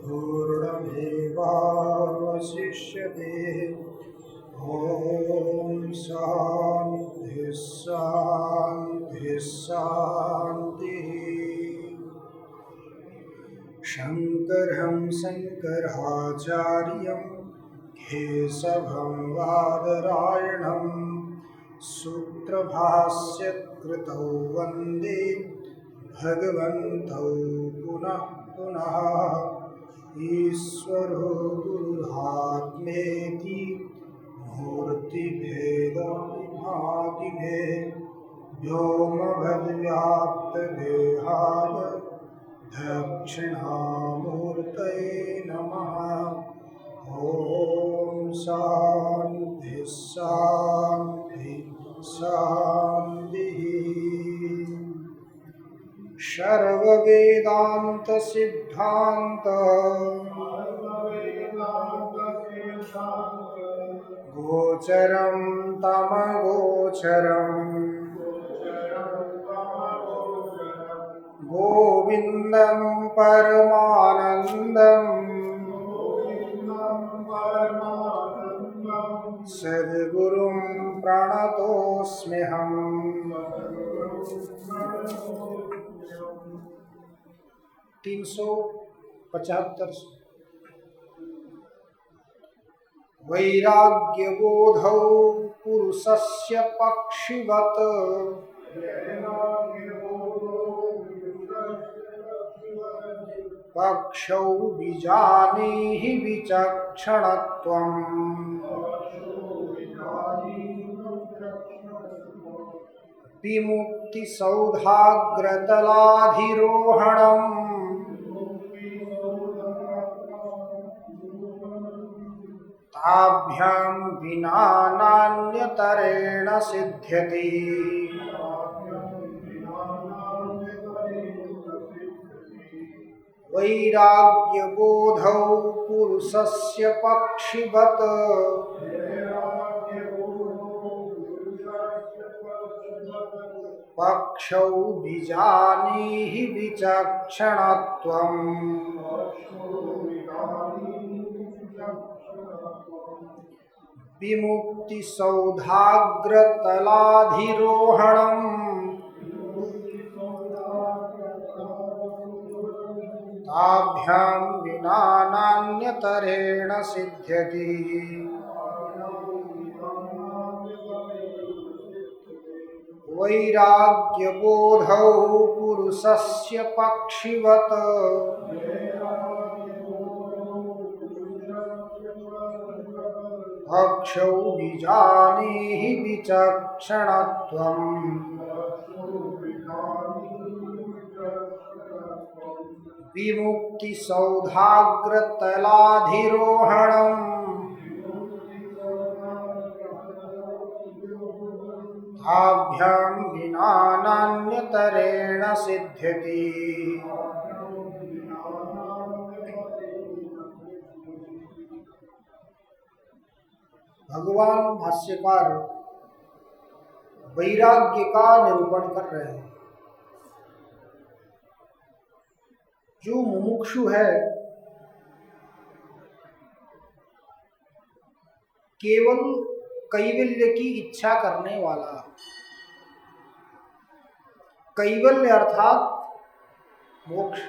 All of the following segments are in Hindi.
पूर्णमेवावशिष्यते। ॐ शान्ति शान्ति शान्तिः। शङ्करं शङ्कराचार्यं केशवं बादरायणं सूत्रभाष्यकृतौ वन्दे भगवन्तौ पुनः पुनः। ईश्वरो गुरुरात्मेति मूर्तिभेदविभागिने व्योमवद्व्याप्तदेहाय दक्षिणामूर्तये नमः। ॐ शान्ति शान्ति शान्तिः। सर्ववेदान्त सिद्धान्त गोचरं तमगोचरं गोविन्दं परमानन्दं सद्गुरुं प्रणतोऽस्म्यहम्। 375 वैराग्यबोधौ पुरुषस्य पक्षिवत् पक्षौ बीजानीहि विचक्षणत्वम्। विमुक्तिसौधाग्रतलाधिरोहणम् ताभ्यां विना नान्यतरेण सिद्ध्यति। वैराग्यबोधौ पुरुषस्य पक्षिवत् पक्षौ बीजानीहि विचक्षणत्वम्। विमुक्तिसौधाग्रतलाधिरोहणम् ताभ्यां विना नान्यतरेण सिद्ध्यति। वैराग्यबोधौ पुरुषस्य पक्षिवत् पक्षौ बीजानीहि विचक्षणत्वम्। विमुक्तिसौधाग्रतलाधिरोहणम् ताभ्यां विना नान्यतरेण सिद्ध्यति। भगवान भाष्यकार वैराग्य का निरूपण कर रहे हैं। जो मुमुक्षु है केवल कैवल्य की इच्छा करने वाला, कैवल्य अर्थात मोक्ष,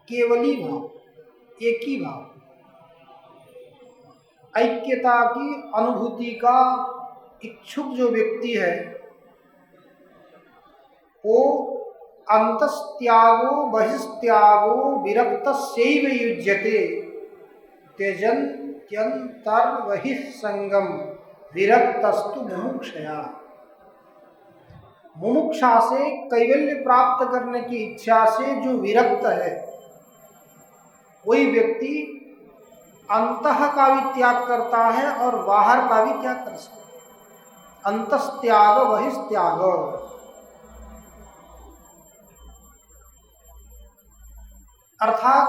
केवली भाव, एक ही भाव, ऐक्यता की अनुभूति का इच्छुक जो व्यक्ति है वो अंतस्त्यागो बहिस्त्यागो विरक्तस्यैव युज्यते त्यजन्त्यन्तर्बहिस्संगम विरक्तस्तु मुमुक्षया। मुमुक्षा से कैवल्य प्राप्त करने की इच्छा से जो विरक्त है वही व्यक्ति अंतः का भी त्याग करता है और बाहर का भी त्याग कर सकता है। अंतस्त्याग बहिस्त्याग, अर्थात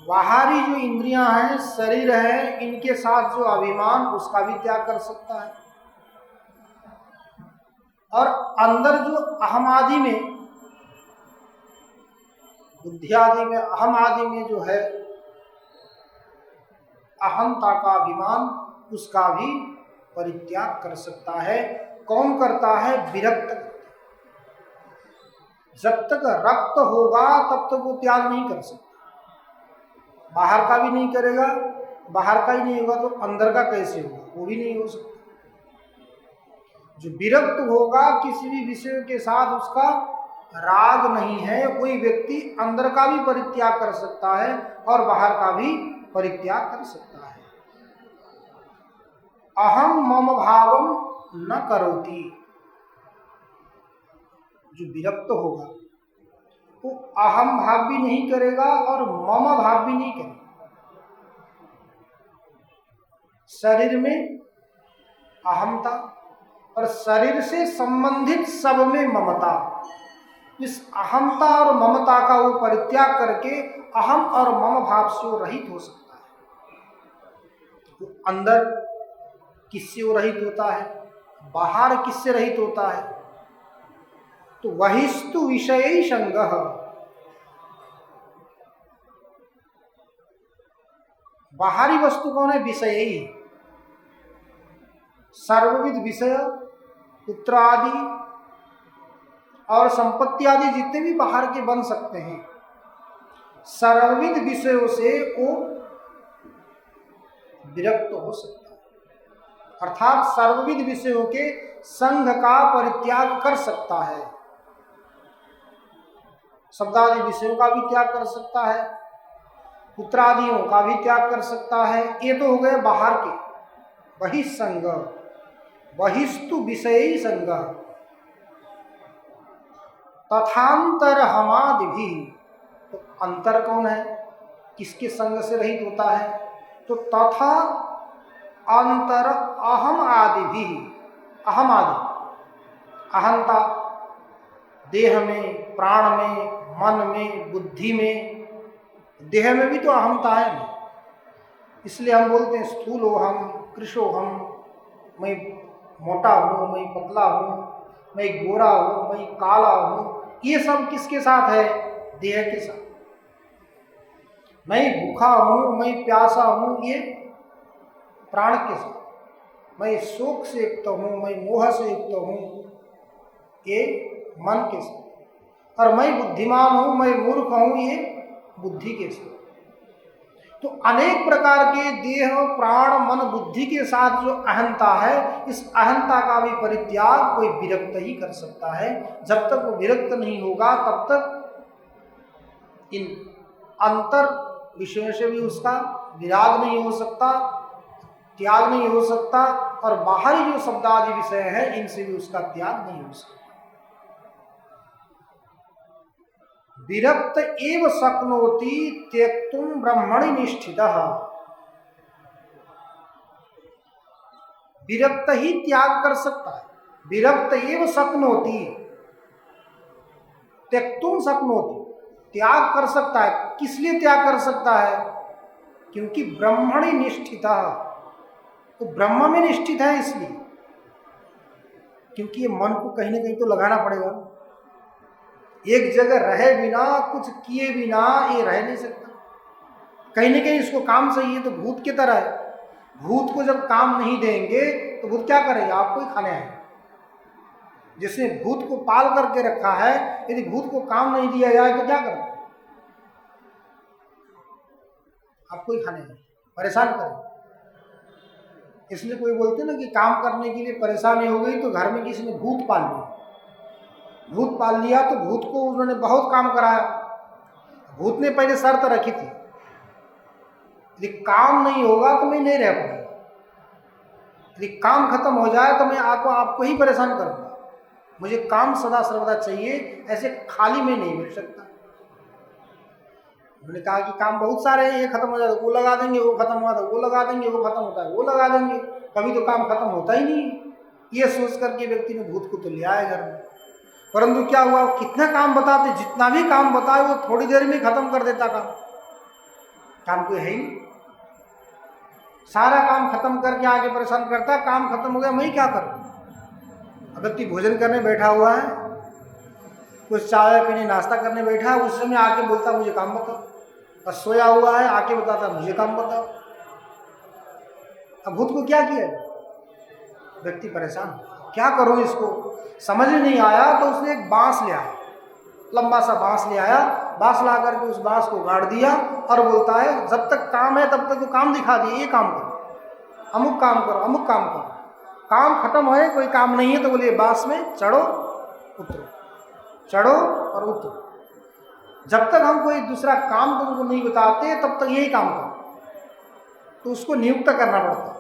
बाहरी जो इंद्रियां हैं, शरीर है, इनके साथ जो अभिमान उसका भी त्याग कर सकता है और अंदर जो अहमादि में बुद्धि आदि में, अहम आदि में जो है अहंता का अभिमान, उसका भी परित्याग कर सकता है। कौन करता है? विरक्त। जब तक रक्त होगा तब तक वो त्याग नहीं कर सकता। बाहर का भी नहीं करेगा, बाहर का ही नहीं होगा तो अंदर का कैसे होगा? वो भी नहीं हो सकता। जो विरक्त होगा, किसी भी विषय के साथ उसका राग नहीं है, कोई व्यक्ति अंदर का भी परित्याग कर सकता है और बाहर का भी परित्याग कर सकता है। अहम मम भावम न करोति। जो विरक्त होगा वो अहम भाव भी नहीं करेगा और मम भाव भी नहीं करेगा। शरीर में अहमता और शरीर से संबंधित सब में ममता। इस अहमता और ममता का वो परित्याग करके अहम और मम भाव से वो रहित हो सकता है। तो अंदर किससे वो रहित होता है? बाहर किससे रहित होता है? तो वहिस्तु विषय संगः। बाहरी वस्तु कौन है? विषय ही। सर्वविध विषय, पुत्र आदि और संपत्ति आदि जितने भी बाहर के बन सकते हैं, सर्वविध विषयों से वो विरक्त हो सकता है। अर्थात सर्वविध विषयों के संग का परित्याग कर सकता है। शब्दादि विषयों का भी त्याग कर सकता है, पुत्रादियों का भी त्याग कर सकता है। ये तो हो गए बाहर के। बहिस्संग, बहिस्तु विषय संग तथांतर हमादि भी। तो अंतर कौन है? किसके संग से रहित होता है? तो तथा अंतर अहम आदि भी। अहम आदि अहंता, देह में, प्राण में, मन में, बुद्धि में। देह में भी तो अहमता है ना, इसलिए हम बोलते हैं स्थूलोहम, कृशोहम, मैं मोटा हूँ, मैं पतला हूँ, मैं गोरा हूँ, मैं काला हूँ। ये सब किसके साथ है? देह के साथ। मैं भूखा हूँ, मैं प्यासा हूँ, ये प्राण के साथ। मैं शोक से युक्त हूँ, मैं मोह से युक्त हूँ, ये मन के साथ। और मैं बुद्धिमान हूँ, मैं मूर्ख हूँ, ये बुद्धि के साथ। तो अनेक प्रकार के देह, प्राण, मन, बुद्धि के साथ जो अहंता है, इस अहंता का भी परित्याग कोई विरक्त ही कर सकता है। जब तक वो विरक्त नहीं होगा तब तक इन अंतर विषयों से भी उसका विराग नहीं हो सकता, त्याग नहीं हो सकता, और बाहरी जो शब्दादि विषय है इनसे भी उसका त्याग नहीं हो सकता। विरक्त एव शक्नोति त्यक्तुम ब्रह्मणि निष्ठितः। विरक्त ही त्याग कर सकता है। विरक्त एव शक्नोति, त्यक्तुम शक्नोति, त्याग कर सकता है। किस लिए त्याग कर सकता है? क्योंकि ब्रह्मणि निष्ठितः, तो ब्रह्म में निष्ठित है इसलिए। क्योंकि ये मन को कहीं ना कहीं तो लगाना पड़ेगा। एक जगह रहे बिना, कुछ किए बिना ये रह नहीं सकता। कहीं ना कहीं इसको काम चाहिए। तो भूत की तरह है, भूत को जब काम नहीं देंगे तो भूत क्या करेगा? आपको ही खाने आएगा। जिसने भूत को पाल करके रखा है, यदि भूत को काम नहीं दिया जाए तो क्या करेगा? आपको ही खाने आएगा, परेशान करेगा। इसलिए कोई बोलते ना कि काम करने के लिए परेशानी हो गई तो घर में किसी ने भूत पाल लिया। भूत पाल लिया तो भूत को उन्होंने बहुत काम कराया। भूत ने पहले शर्त रखी थी, यदि काम नहीं होगा तो मैं नहीं रह पाऊंगा, यदि काम खत्म हो जाए तो मैं आपको ही परेशान करूंगा। मुझे काम सदा सर्वदा चाहिए, ऐसे खाली में नहीं मिल सकता। उन्होंने कहा कि काम बहुत सारे हैं, ये खत्म हो जाए तो वो लगा देंगे, वो खत्म हुआ तो वो लगा देंगे, वो खत्म होता है वो लगा देंगे, कभी तो काम खत्म होता ही नहीं। ये सोच करके व्यक्ति ने भूत को तो लिया है घर में। परंतु क्या हुआ? कितना काम बताते, जितना भी काम बताए वो थोड़ी देर में खत्म कर देता काम कोई है ही नहीं। सारा काम खत्म करके आगे परेशान करता, काम खत्म हो गया मैं क्या करूं? व्यक्ति भोजन करने बैठा हुआ है, कुछ चाय पीने नाश्ता करने बैठा है, उस समय आके बोलता मुझे काम बताओ, और सोया हुआ है आके बताता मुझे काम बताओ। अब भूत को क्या किया, व्यक्ति परेशान, क्या करूं इसको समझ में नहीं आया, तो उसने एक बांस ले आया, लंबा सा बांस ले आया, बांस ला करके उस बांस को गाड़ दिया और बोलता है जब तक काम है तब तक तो काम दिखा दिए, ये काम करो, अमुक काम करो, अमुक काम करो, काम खत्म होए कोई काम नहीं है तो बोले बांस में चढ़ो उतरो, चढ़ो और उतरो, जब तक हम कोई दूसरा काम तुमको नहीं बताते तब तक यही काम करो। तो उसको नियुक्त करना पड़ता।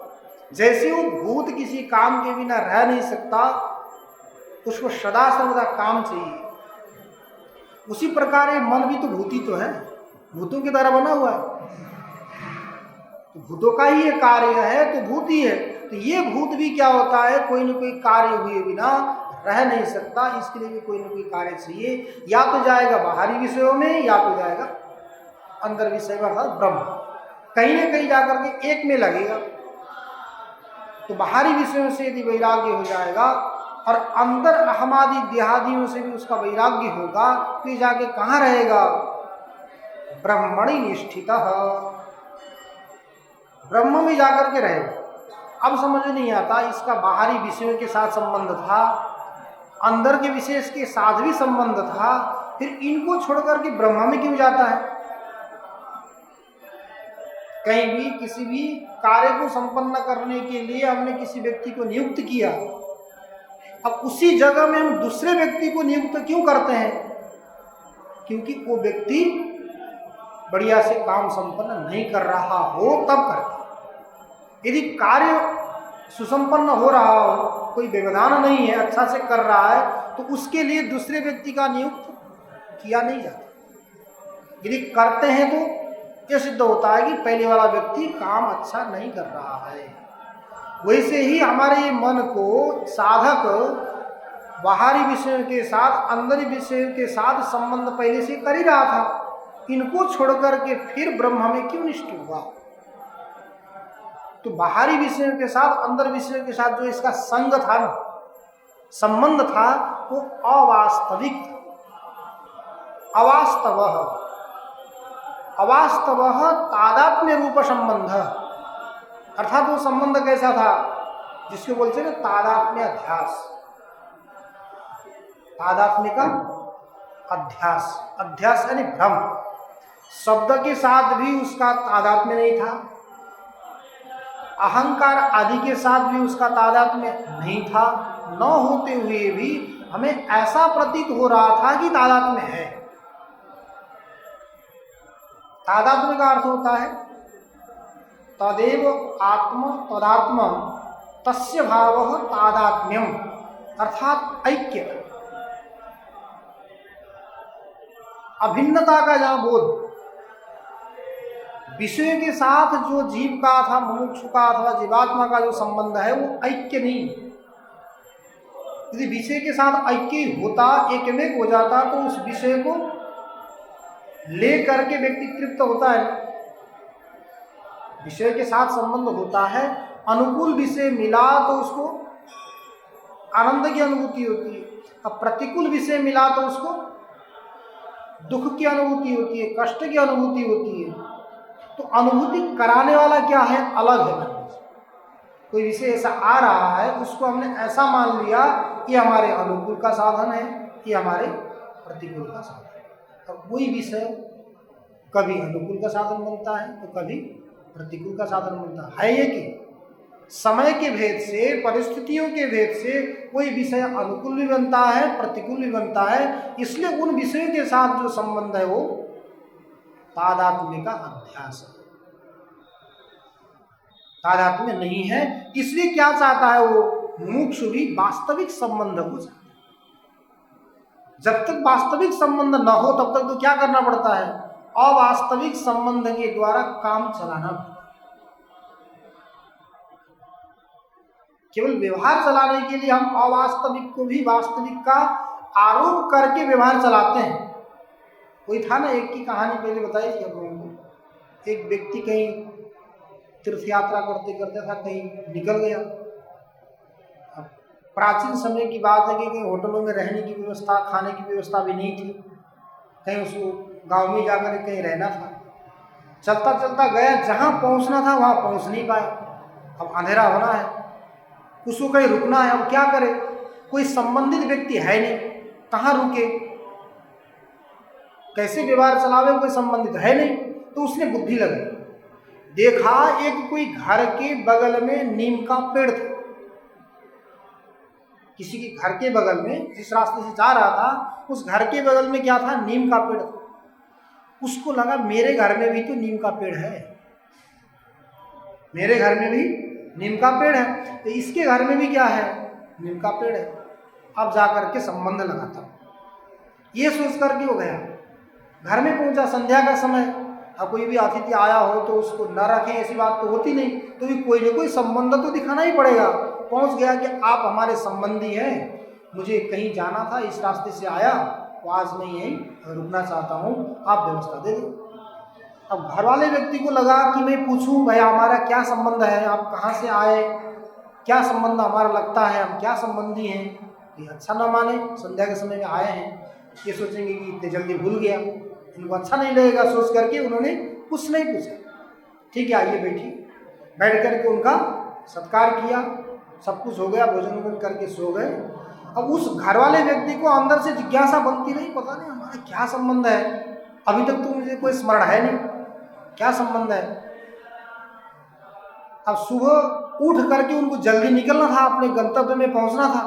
जैसे वो भूत किसी काम के बिना रह नहीं सकता, उसको सदा सर्वदा काम चाहिए, उसी प्रकार ये मन भी तो भूती तो है, भूतों की तरह बना हुआ है, तो भूतों का ही ये कार्य है तो भूत ही है। तो ये भूत भी क्या होता है, कोई न कोई कार्य हुए बिना रह नहीं सकता, इसके लिए भी कोई न कोई कार्य चाहिए, या तो जाएगा बाहरी विषयों में या तो जाएगा अंदर विषय में, अर्थात ब्रह्म, कहीं न कहीं जाकर के एक में लगेगा। तो बाहरी विषयों से यदि वैराग्य हो जाएगा और अंदर अहमादि देहादियों से भी उसका वैराग्य होगा, तो जाके कहाँ रहेगा, ब्रह्मणि निष्ठितः, ब्रह्म में जाकर के रहेगा। अब समझ नहीं आता, इसका बाहरी विषयों के साथ संबंध था, अंदर के विशेष के साथ भी संबंध था, फिर इनको छोड़कर के ब्रह्म में क्यों जाता है। कहीं भी किसी भी कार्य को संपन्न करने के लिए हमने किसी व्यक्ति को नियुक्त किया, अब उसी जगह में हम दूसरे व्यक्ति को नियुक्त क्यों करते हैं, क्योंकि वो व्यक्ति बढ़िया से काम संपन्न नहीं कर रहा हो तब करते। यदि कार्य सुसंपन्न हो रहा हो, कोई व्यवधान नहीं है, अच्छा से कर रहा है, तो उसके लिए दूसरे व्यक्ति का नियुक्त किया नहीं जाता। यदि करते हैं तो यह सिद्ध होता है कि पहले वाला व्यक्ति काम अच्छा नहीं कर रहा है। वैसे ही हमारे ये मन को साधक बाहरी विषयों के साथ अंदरी विषयों के साथ संबंध पहले से कर ही रहा था, इनको छोड़कर के फिर ब्रह्म में क्यों निष्ठ हुआ। तो बाहरी विषयों के साथ अंदर विषयों के साथ जो इसका संग था ना, संबंध था, वो अवास्तविक, अवास्तव, अवास्तव तादात्म्य रूप संबंध, अर्थात वो संबंध कैसा था जिसको बोलते हैं तादात्म्य अध्यास, तादात्म्य का अध्यास, अध्यास यानी भ्रम, शब्द के साथ भी उसका तादात्म्य नहीं था, अहंकार आदि के साथ भी उसका तादात्म्य नहीं था, न होते हुए भी हमें ऐसा प्रतीत हो रहा था कि तादात्म्य है। तादात्म्य का अर्थ होता है तदेव आत्म तदात्म तस्य भाव तादात्म्यम, अर्थात ऐक्य, अभिन्नता का जहाँ बोध, विषय के साथ जो जीव का अथवा मुमुक्षु का अथवा जीवात्मा का जो संबंध है वो ऐक्य नहीं। यदि विषय के साथ ऐक्य होता, एकमेक हो जाता, तो उस विषय को ले करके व्यक्ति तृप्त होता है। विषय के साथ संबंध होता है, अनुकूल विषय मिला तो उसको आनंद की अनुभूति होती है, अब प्रतिकूल विषय मिला तो उसको दुख की अनुभूति होती है, कष्ट की अनुभूति होती है। तो अनुभूति कराने वाला क्या है, अलग है। कोई विषय ऐसा आ रहा है, उसको हमने ऐसा मान लिया कि हमारे अनुकूल का साधन है, कि हमारे प्रतिकूल का साधन है। अब कोई विषय कभी अनुकूल का साधन बनता है तो कभी प्रतिकूल का साधन बनता है। ये कि समय के भेद से, परिस्थितियों के भेद से कोई विषय अनुकूल भी बनता है, प्रतिकूल भी बनता है। इसलिए उन विषयों के साथ जो संबंध है वो तादात्म्य का अध्यास है, तादात्म्य नहीं है। इसलिए क्या चाहता है वो, मुमुक्षु भी वास्तविक संबंध हो जाए। जब तक वास्तविक संबंध न हो तब तक तो क्या करना पड़ता है, अवास्तविक संबंध के द्वारा काम चलाना पड़ता है। केवल व्यवहार चलाने के लिए हम अवास्तविक को भी वास्तविक का आरोप करके व्यवहार चलाते हैं। कोई था ना, एक की कहानी पहले बताई थी हम लोगों को। एक व्यक्ति कहीं तीर्थ यात्रा करते करते था, कहीं निकल गया, प्राचीन समय की बात है कि कहीं होटलों में रहने की व्यवस्था, खाने की व्यवस्था भी नहीं थी, कहीं उसको गांव में जाकर कहीं रहना था। चलता चलता गया, जहाँ पहुँचना था वहाँ पहुँच नहीं पाया। अब अंधेरा होना है, उसको कहीं रुकना है, अब क्या करे, कोई संबंधित व्यक्ति है नहीं, कहाँ रुके, कैसे व्यवहार चलावे, कोई संबंधित है नहीं। तो उसने बुद्धि लगी, देखा एक कोई घर के बगल में नीम का पेड़ था। किसी के घर के बगल में, जिस रास्ते से जा रहा था उस घर के बगल में क्या था, नीम का पेड़ था। उसको लगा मेरे घर में भी तो नीम का पेड़ है, मेरे घर में भी नीम का पेड़ है, तो इसके घर में भी क्या है, नीम का पेड़ है। अब जाकर के संबंध लगाता हूँ, ये सोच करके वो गया। घर में पहुंचा, संध्या का समय। अब कोई भी अतिथि आया हो तो उसको न रखें ऐसी बात तो होती नहीं, तो भी कोई ना कोई संबंध तो दिखाना ही पड़ेगा। पहुंच गया कि आप हमारे संबंधी हैं, मुझे कहीं जाना था, इस रास्ते से आया, तो आज मैं यहीं रुकना चाहता हूँ, आप व्यवस्था दे दो। अब घर वाले व्यक्ति को लगा कि मैं पूछूं, भाई हमारा क्या संबंध है, आप कहाँ से आए, क्या संबंध हमारा लगता है, हम क्या संबंधी हैं। ये अच्छा ना माने, संध्या के समय में आए हैं, ये सोचेंगे कि इतने जल्दी भूल गया, इनको अच्छा नहीं लगेगा, सोच करके उन्होंने कुछ नहीं पूछा। ठीक है, आइए बैठिए। बैठ करके उनका सत्कार किया, सब कुछ हो गया, भोजन वोजन करके सो गए। अब उस घर वाले व्यक्ति को अंदर से जिज्ञासा बनती रही, पता नहीं हमारा क्या संबंध है, अभी तक तो मुझे कोई स्मरण है नहीं, क्या संबंध है। अब सुबह उठ करके उनको जल्दी निकलना था, अपने गंतव्य में पहुंचना था।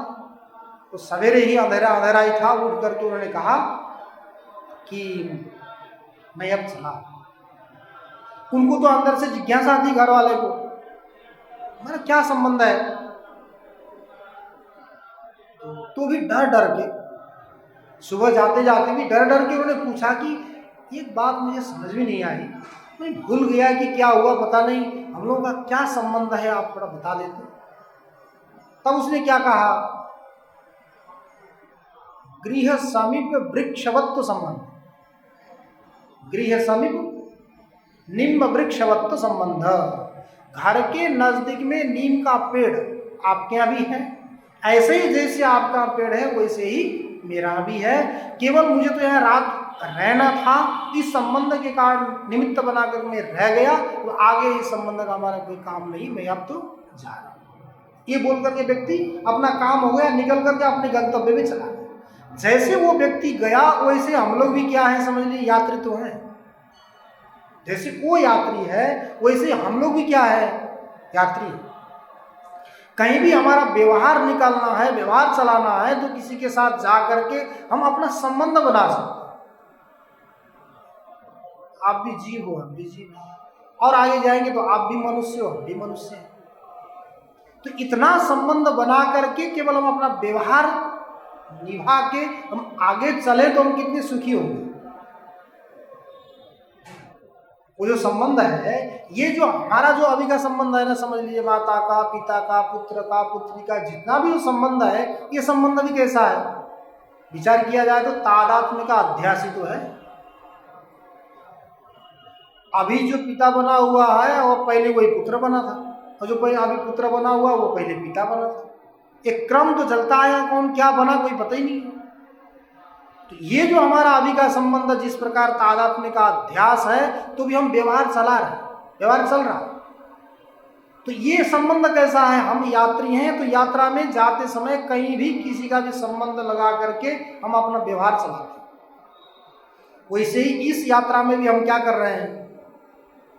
तो सवेरे ही अंधेरा अंधेरा ही था, उठ करके उन्होंने कहा कि मैं अब चला। उनको तो अंदर से जिज्ञासा थी घर वाले को, हमारा क्या संबंध है। तो भी डर डर के, सुबह जाते जाते भी डर डर के उन्होंने पूछा कि एक बात मुझे समझ में नहीं आई, मैं भूल गया कि क्या हुआ पता नहीं, हम लोगों का क्या संबंध है, आप थोड़ा बता देते। तब उसने क्या कहा, गृह समीप वृक्षवत्व संबंध, गृह समीप निम्ब वृक्षवत्व संबंध। घर के नजदीक में नीम का पेड़ आपके यहाँ भी है, ऐसे ही जैसे आपका पेड़ है वैसे ही मेरा भी है। केवल मुझे तो यहाँ रात रहना था, इस संबंध के कारण निमित्त बनाकर मैं रह गया, तो आगे इस संबंध का हमारा कोई काम नहीं, मैं अब तो जा रहा हूँ। ये बोल करके व्यक्ति अपना काम हो गया, निकल करके अपने गंतव्य में चला गया। जैसे वो व्यक्ति गया वैसे हम लोग भी क्या है, समझ लीजिए यात्री तो हैं। जैसे वो यात्री है वैसे हम लोग भी क्या है, यात्री। कहीं भी हमारा व्यवहार निकालना है, व्यवहार चलाना है, तो किसी के साथ जा करके हम अपना संबंध बना सकते। आप भी जीव हो, हम भी जीव हैं, और आगे जाएंगे तो आप भी मनुष्य हो, हम भी मनुष्य हैं। तो इतना संबंध बना करके केवल हम अपना व्यवहार निभा के हम आगे चले तो हम कितने सुखी होंगे। वो जो संबंध है, ये जो हमारा जो अभी का संबंध है ना, समझ लीजिए माता का, पिता का, पुत्र का, पुत्री का, जितना भी जो संबंध है, ये संबंध भी कैसा है, विचार किया जाए तो तादात्म्य का अध्यास ही तो है। अभी जो पिता बना हुआ है और पहले वही पुत्र बना था, और जो पहले अभी पुत्र बना हुआ वो पहले पिता बना था। एक क्रम तो चलता आया, कौन क्या बना कोई पता ही नहीं। तो ये जो हमारा अभी का संबंध जिस प्रकार तादात्म्य का अध्यास है, तो भी हम व्यवहार चला रहे, व्यवहार चल रहा। तो ये संबंध कैसा है, हम यात्री हैं, तो यात्रा में जाते समय कहीं भी किसी का भी संबंध लगा करके हम अपना व्यवहार चलाते हैं। वैसे ही इस यात्रा में भी हम क्या कर रहे हैं,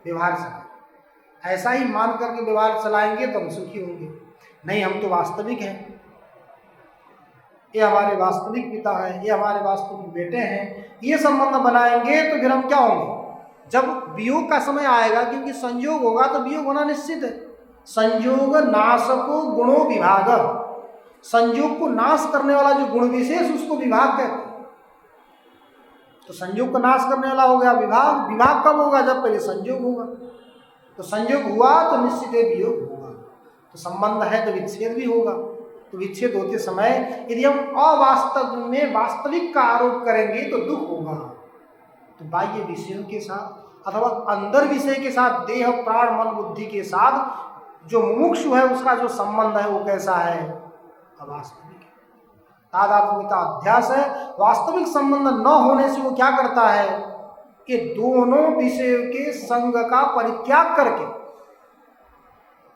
व्यवहार चला। ऐसा ही मान करके व्यवहार चलाएंगे तो हम सुखी होंगे। नहीं, हम तो वास्तविक हैं, ये हमारे वास्तविक पिता हैं, ये हमारे वास्तविक बेटे हैं, ये संबंध बनाएंगे तो फिर हम क्या होंगे, जब वियोग का समय आएगा, क्योंकि संयोग होगा तो वियोग होना निश्चित है। संयोग नाशको गुणो विभाग, संयोग को नाश करने वाला जो गुण विशेष उसको विभाग कहते हैं। तो संयोग को नाश करने वाला हो गया विभाग। विभाग कब होगा, जब पहले संयोग होगा। तो संयोग हुआ तो निश्चित है वियोग होगा। तो संबंध है तो विच्छेद भी होगा। तो विच्छेद होते समय यदि हम अवास्तव में वास्तविक का आरोप करेंगे तो दुख होगा। तो बाह्य विषयों के साथ अथवा अंदर विषय के साथ, देह प्राण मन बुद्धि के साथ जो मुमुक्षु है उसका जो संबंध है वो कैसा है, अवास्तविक है। तादात्म्यता अध्यास है। वास्तविक संबंध न होने से वो क्या करता है, ये दोनों विषयों के संग का परित्याग करके,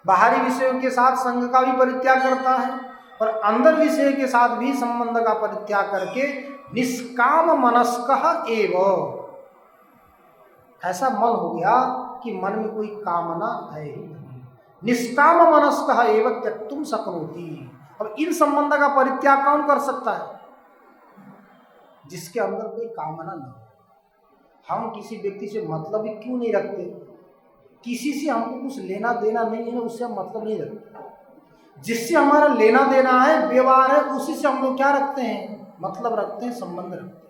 बाहरी विषयों के साथ संग का भी परित्याग करता है और अंदर विषय के साथ भी संबंध का परित्याग करके निष्काम मनस्कः एव, ऐसा मन हो गया कि मन में कोई कामना है ही नहीं। निष्काम मनस्कः एव त्यक्तुम शक्नोति। अब इन संबंध का परित्याग कौन कर सकता है, जिसके अंदर कोई कामना नहीं। हम किसी व्यक्ति से मतलब ही क्यों नहीं रखते, किसी से हमको कुछ लेना देना नहीं है ना, उससे हम मतलब नहीं रखते। जिससे हमारा लेना देना है, व्यवहार है, उसी से हम लोग क्या रखते हैं, मतलब रखते हैं, संबंध रखते हैं।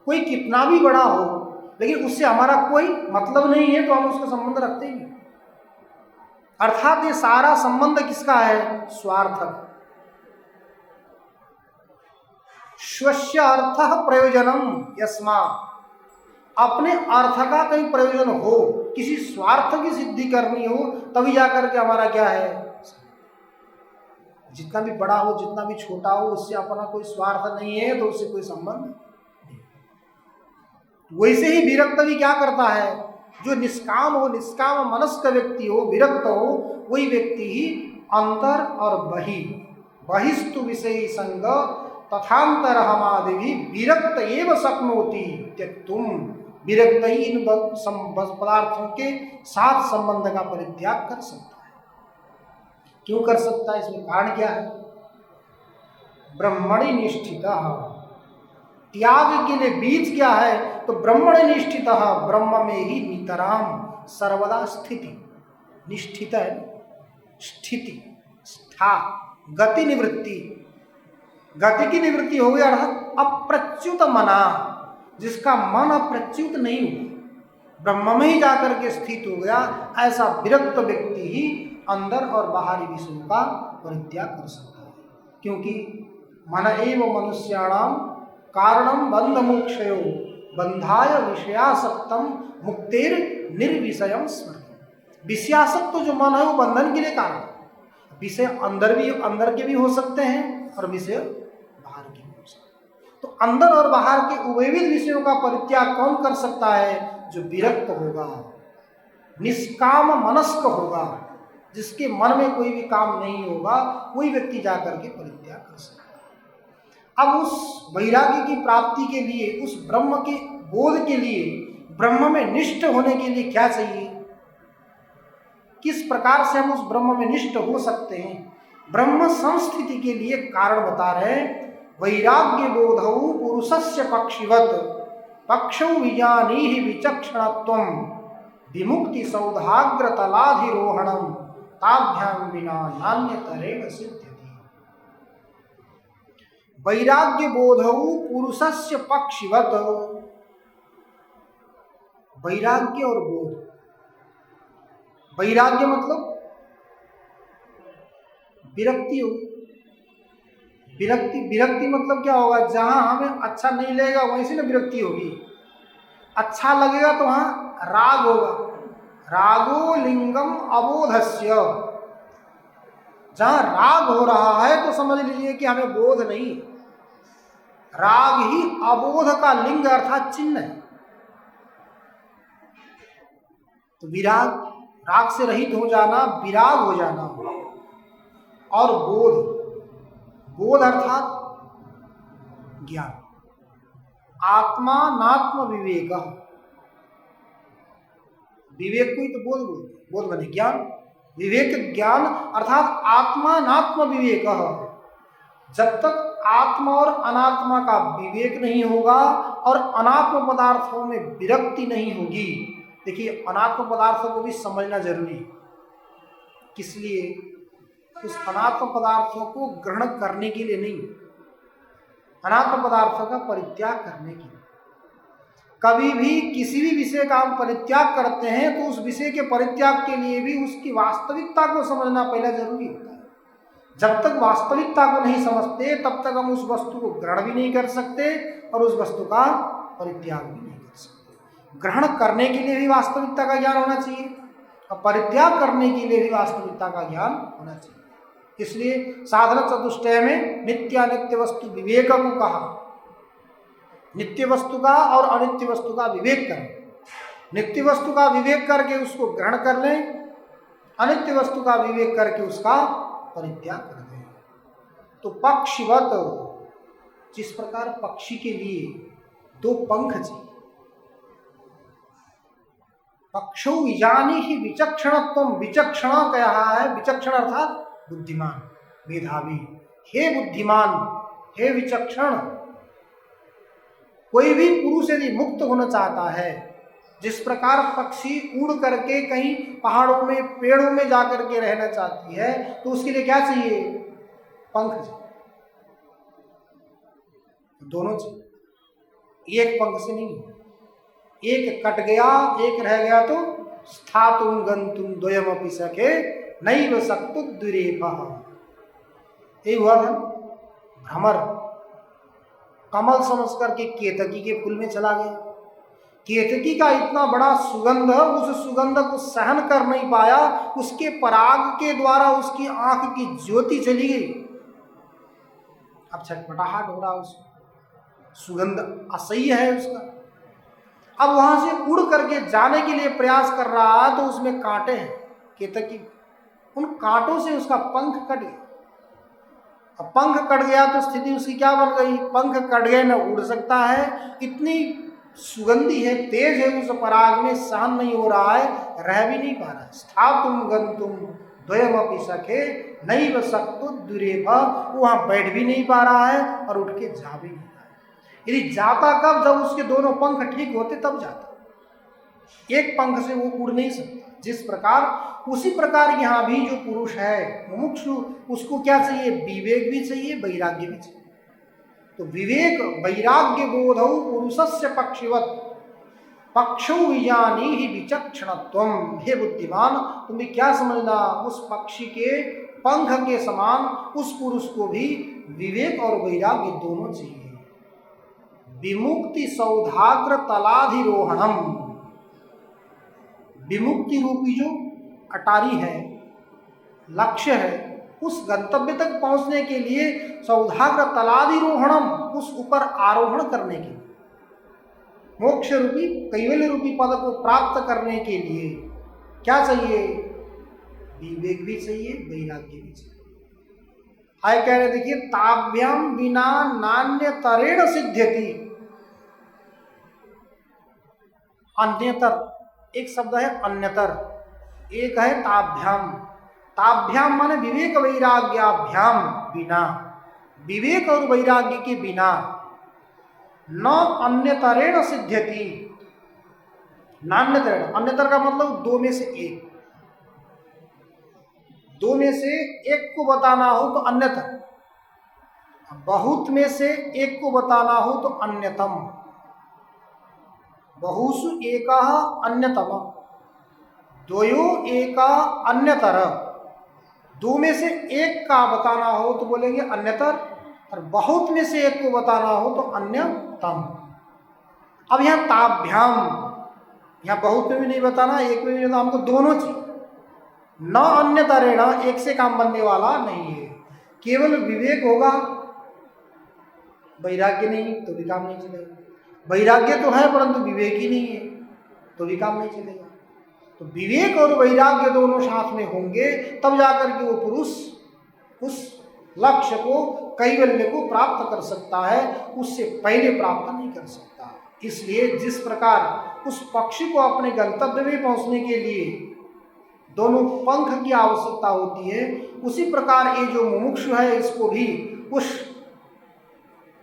कोई कितना भी बड़ा हो लेकिन उससे हमारा कोई मतलब नहीं है तो हम उसका संबंध रखते ही नहीं। अर्थात ये सारा संबंध किसका है, स्वार्थक। स्वस्य अर्थः प्रयोजनम यस्मात्, अपने अर्थ का कहीं प्रयोजन हो, किसी स्वार्थ की सिद्धि करनी हो, तभी जाकर के हमारा क्या है, जितना भी बड़ा हो जितना भी छोटा हो, उससे अपना कोई स्वार्थ नहीं है तो उससे कोई संबंध नहीं। वैसे ही विरक्त भी क्या करता है, जो निष्काम हो, निष्काम मनस्क व्यक्ति हो, विरक्त हो, वही व्यक्ति ही अंतर और बहिस्तु विषयी संग तथांतर हमादि भी विरक्त एव शक्नोति त्यक्तुम। विरक्त ही इन पदार्थों के साथ संबंध का परित्याग कर सकता है। क्यों कर सकता है, इसमें कारण क्या है, ब्रह्मणि निष्ठितः। त्याग के लिए बीज क्या है, तो ब्रह्मणि निष्ठितः, ब्रह्म में ही नितराम सर्वदा स्थिति, निष्ठित है, स्थिति, स्था, गति निवृत्ति, गति की निवृत्ति हो गई, अर्थात अप्रच्युत मना, जिसका मन अप्रच्युत नहीं हुआ, ब्रह्म में ही जाकर के स्थित हो गया, ऐसा विरक्त व्यक्ति ही अंदर और बाहरी विषयों का परित्याग कर सकता है। क्योंकि मन एव मनुष्याणाम कारणम बंध मोक्षयो बंधाय विषयासक्तम मुक्तेर निर्विषयम स्मृति। विषयासक्त जो मन है वो बंधन के लिए कारण। विषय अंदर के भी हो सकते हैं और विषय बाहर के भी हो सकते हैं। तो अंदर और बाहर के उभयविध विषयों का परित्याग कौन कर सकता है, जो विरक्त होगा, निष्काम मनस्क होगा, जिसके मन में कोई भी काम नहीं होगा, वही व्यक्ति जाकर के परित्याग कर सकता है। अब उस वैराग्य की प्राप्ति के लिए, उस ब्रह्म के बोध के लिए, ब्रह्म में निष्ठ होने के लिए क्या चाहिए, किस प्रकार से हम उस ब्रह्म में निष्ठ हो सकते हैं, ब्रह्म संस्थिति के लिए कारण बता रहे हैं। वैराग्य बोधौ पुरुषस्य पक्षिवत पक्षौ विजानीहि विचक्षणत्वं विमुक्ति सौधाग्र तलाधिरोहणम ताभ्याम विना नान्यतरेण सिद्ध्यति। वैराग्य बोधौ पुरुषस्य पक्षिवत, वैराग्य और बोध, वैराग्य मतलब विरक्ति हो, विरक्ति मतलब क्या होगा, जहां हमें अच्छा नहीं लगेगा वहीं से ना विरक्ति होगी, अच्छा लगेगा तो वहां राग होगा, रागो लिंगम अबोधस्य, जहां राग हो रहा है तो समझ लीजिए कि हमें बोध नहीं, राग ही अबोध का लिंग अर्थात चिन्ह है। तो विराग, राग से रहित हो जाना, विराग हो जाना, और बोध अर्थात ज्ञान, आत्मा नात्म विवेक, विवेक को ही तो बोध बने ज्ञान, विवेक ज्ञान अर्थात आत्मा नात्म विवेक। जब तक आत्मा और अनात्मा का विवेक नहीं होगा और अनात्म पदार्थों में विरक्ति नहीं होगी, देखिए अनात्म पदार्थों को भी समझना जरूरी है, किस लिए, उस अनात्म पदार्थों को ग्रहण करने के लिए नहीं, अनात्म पदार्थों का परित्याग करने के लिए। कभी भी किसी भी विषय का हम परित्याग करते हैं तो उस विषय के परित्याग के लिए भी उसकी वास्तविकता को समझना पहले जरूरी होता है। जब तक वास्तविकता को नहीं समझते तब तक हम उस वस्तु को ग्रहण भी नहीं कर सकते और उस वस्तु का परित्याग भी नहीं कर सकते। ग्रहण करने के लिए भी वास्तविकता का ज्ञान होना चाहिए और परित्याग करने के लिए भी वास्तविकता का ज्ञान होना चाहिए। इसलिए साधन चतुष्टय में नित्यानित्य वस्तु विवेक को कहा। नित्य वस्तु का और अनित्य वस्तु का विवेक करें। नित्य वस्तु का विवेक करके उसको ग्रहण कर लें, अनित्य वस्तु का विवेक करके उसका परित्याग कर दें। तो पक्षिवत, जिस प्रकार पक्षी के लिए दो पंख चाहिए, पक्षो विजानी ही विचक्षणत्व, विचक्षण कहा है, विचक्षण अर्थात बुद्धिमान, मेधावी। हे बुद्धिमान, हे विचक्षण, कोई भी पुरुष यदि मुक्त होना चाहता है, जिस प्रकार पक्षी उड़ करके कहीं पहाड़ों में पेड़ों में जाकर के रहना चाहती है, तो उसके लिए क्या चाहिए? पंख चाहिए, दोनों चाहिए, एक पंख से नहीं। एक कट गया, एक रह गया तो स्थातुम गंतुम द्वयमपि सखे नैव सक्तु दुरेपः। ये हुआ था भ्रमर, कमल समझ करके केतकी के फूल में चला गया। केतकी का इतना बड़ा सुगंध, उस सुगंध को सहन कर नहीं पाया, उसके पराग के द्वारा उसकी आंख की ज्योति चली गई। अब छटपटाहट हो रहा, उसको सुगंध असह्य है उसका। अब वहां से उड़ करके जाने के लिए प्रयास कर रहा है, तो उसमें कांटे हैं केतकी, उन कांटों से उसका पंख कट गया। अब पंख कट गया तो स्थिति उसकी क्या बन गई? पंख कट गए, न उड़ सकता है, इतनी सुगंधी है, तेज है उस पराग में, सहन नहीं हो रहा है, रह भी नहीं पा रहा है। स्थातुम गंतुम द्वयमपि सखे नैव सक्तु दुरेपः, वहां बैठ भी नहीं पा रहा है और उठ के जा भी नहीं रहा है। यदि जाता कब? जब उसके दोनों पंख ठीक होते तब जाता, एक पंख से वो उड़ नहीं सकता। जिस प्रकार, उसी प्रकार यहाँ भी जो पुरुष है मुमुक्षु, उसको क्या चाहिए? विवेक भी चाहिए, वैराग्य भी चाहिए। तो विवेक वैराग्य बोधौ पुरुषस्य पक्षिवत पक्षो विजानी ही विचक्षणत्वम। हे बुद्धिमान, तुम्हें क्या समझना, उस पक्षी के पंख के समान उस पुरुष को भी विवेक और वैराग्य दोनों चाहिए। विमुक्ति सौधाग्र तलाधिरोहणम, विमुक्ति रूपी जो अटारी है, लक्ष्य है, उस गंतव्य तक पहुंचने के लिए सौधाग्र तलाधिरोहणम, उस ऊपर आरोहण करने के लिए, मोक्ष रूपी कैवल्य रूपी पद को प्राप्त करने के लिए क्या चाहिए? विवेक भी चाहिए, वैराग्य भी चाहिए। आए कह रहे, देखिए, ताभ्याम बिना नान्यतरेण सिद्ध्यति। अन्यतर एक शब्द है, अन्यतर एक है ताभ्याम। ताभ्याम माने विवेक वैराग्याभ्याम, बिना, विवेक और वैराग्य के बिना न अन्यतरेण सिद्ध्यति। नान्यतरेण, अन्यतर का मतलब दो में से एक, दो में से एक को बताना हो तो अन्यतर, बहुत में से एक को बताना हो तो अन्यतम। बहुषु एकः अन्यतम, द्वयो एकः अन्यतर। दो में से एक का बताना हो तो बोलेंगे अन्यतर, और बहुत में से एक को बताना हो तो अन्यतम। अब यहाँ ताभ्याम, यहाँ बहुत में भी नहीं बताना, एक में भी नहीं, हमको दोनों चाहिए। न अन्यतरेण, एक से काम बनने वाला नहीं है। केवल विवेक होगा, वैराग्य नहीं तो भी काम नहीं चलेगा। वैराग्य तो है परंतु विवेक ही नहीं है तो भी काम नहीं चलेगा। तो विवेक और वैराग्य दोनों साथ में होंगे तब जाकर के वो पुरुष उस लक्ष्य को, कैवल्य को प्राप्त कर सकता है, उससे पहले प्राप्त नहीं कर सकता। इसलिए जिस प्रकार उस पक्षी को अपने गंतव्य में पहुंचने के लिए दोनों पंख की आवश्यकता होती है, उसी प्रकार ये जो मुमुक्षु है इसको भी उस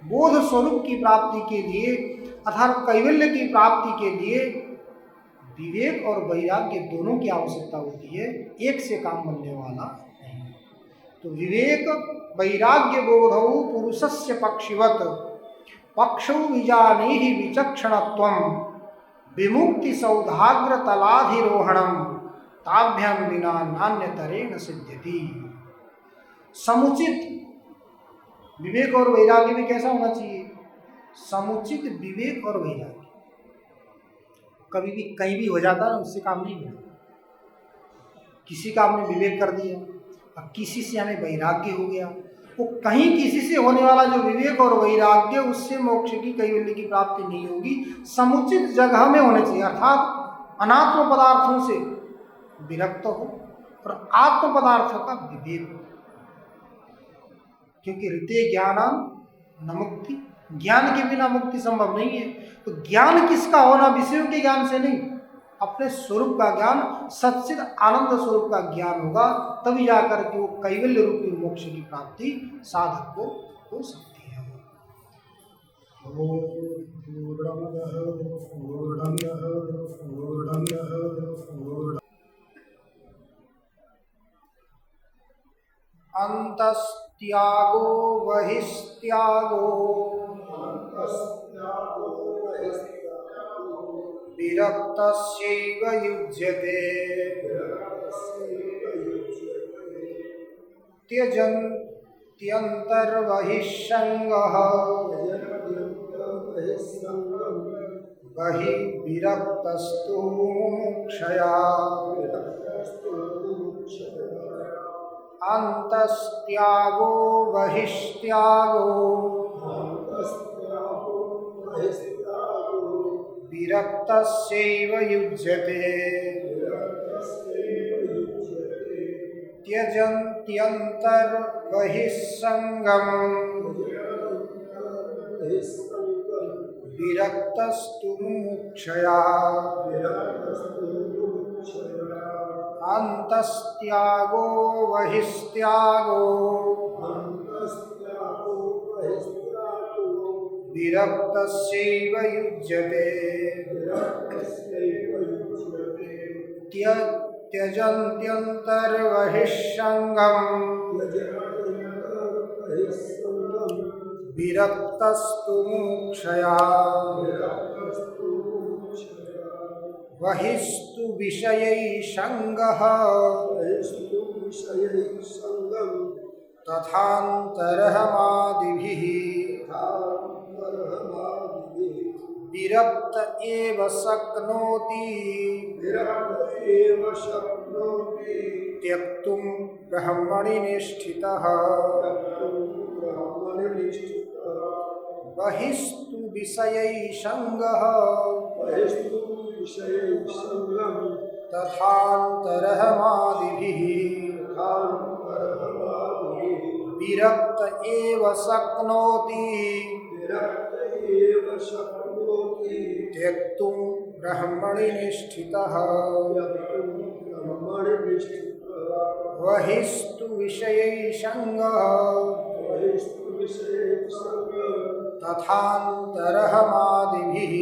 बोध स्वरूप की प्राप्ति के लिए अर्थात कैवल्य की प्राप्ति के लिए विवेक और वैराग्य दोनों की आवश्यकता होती है, एक से काम बनने वाला नहीं। तो विवेक वैराग्य बोधौ पुरुषस्य पक्षिवत पक्षौ विजानीहि विचक्षणत्वं विमुक्ति सौधाग्र तलाधिरोहणम ताभ्याम बिना नान्यतरेण सिद्ध्यति। समुचित विवेक और वैराग्य भी कैसा होना चाहिए? समुचित विवेक और वैराग्य। कभी भी कहीं भी हो जाता है, उससे काम नहीं होता। किसी का आपने विवेक कर दिया, अब किसी से हमें वैराग्य हो गया, वो कहीं किसी से होने वाला जो विवेक और वैराग्य, उससे मोक्ष की कैवल्य की प्राप्ति नहीं होगी। समुचित जगह में होने चाहिए, अर्थात अनात्म पदार्थों से विरक्त हो और आत्म पदार्थ का विवेक हो। क्योंकि ऋते ज्ञानान न मुक्ति, ज्ञान के बिना मुक्ति संभव नहीं है। तो ज्ञान किसका होना? विषयों के ज्ञान से नहीं, अपने स्वरूप का ज्ञान, सच्चिद आनंद स्वरूप का ज्ञान होगा, तभी जाकर के वो कैवल्य रूपी मोक्ष की प्राप्ति साधक को हो सकती है। अंतस्त्यागो बहिस्त्यागो विरक्तस्यैव युज्यते त्यजन्त्यन्तर्बहिःसङ्गः बहिः विरक्तस्तु मुमुक्षया अंतस्त्यागो बहिस्त्यागो विरक्तस्यैव युज्यते त्यजन्त्यन्तर्बहिःसङ्गम् विरक्तस्तु मुमुक्षया अंतस्त्यागो बहिस्त्यागो विरक्तस्यैव युज्यते त्यजन्त्यन्तर्बहिःसङ्गम् विरक्तस्तु मुमुक्षया बहिस्तु विषयैः सङ्गः तथान्तरहमादिभिः विरक्त एव शक्नोति त्यक्तुं ब्रह्मणि निष्ठितः बहिस्तु विषयैः सङ्गः तथान्तरहमादिभिः विरक्त एव शक्नोति त्यक्तुं ब्रह्मणि निष्ठितः बहिस्तु विषयैः सङ्गः तथान्तरहमादिभिः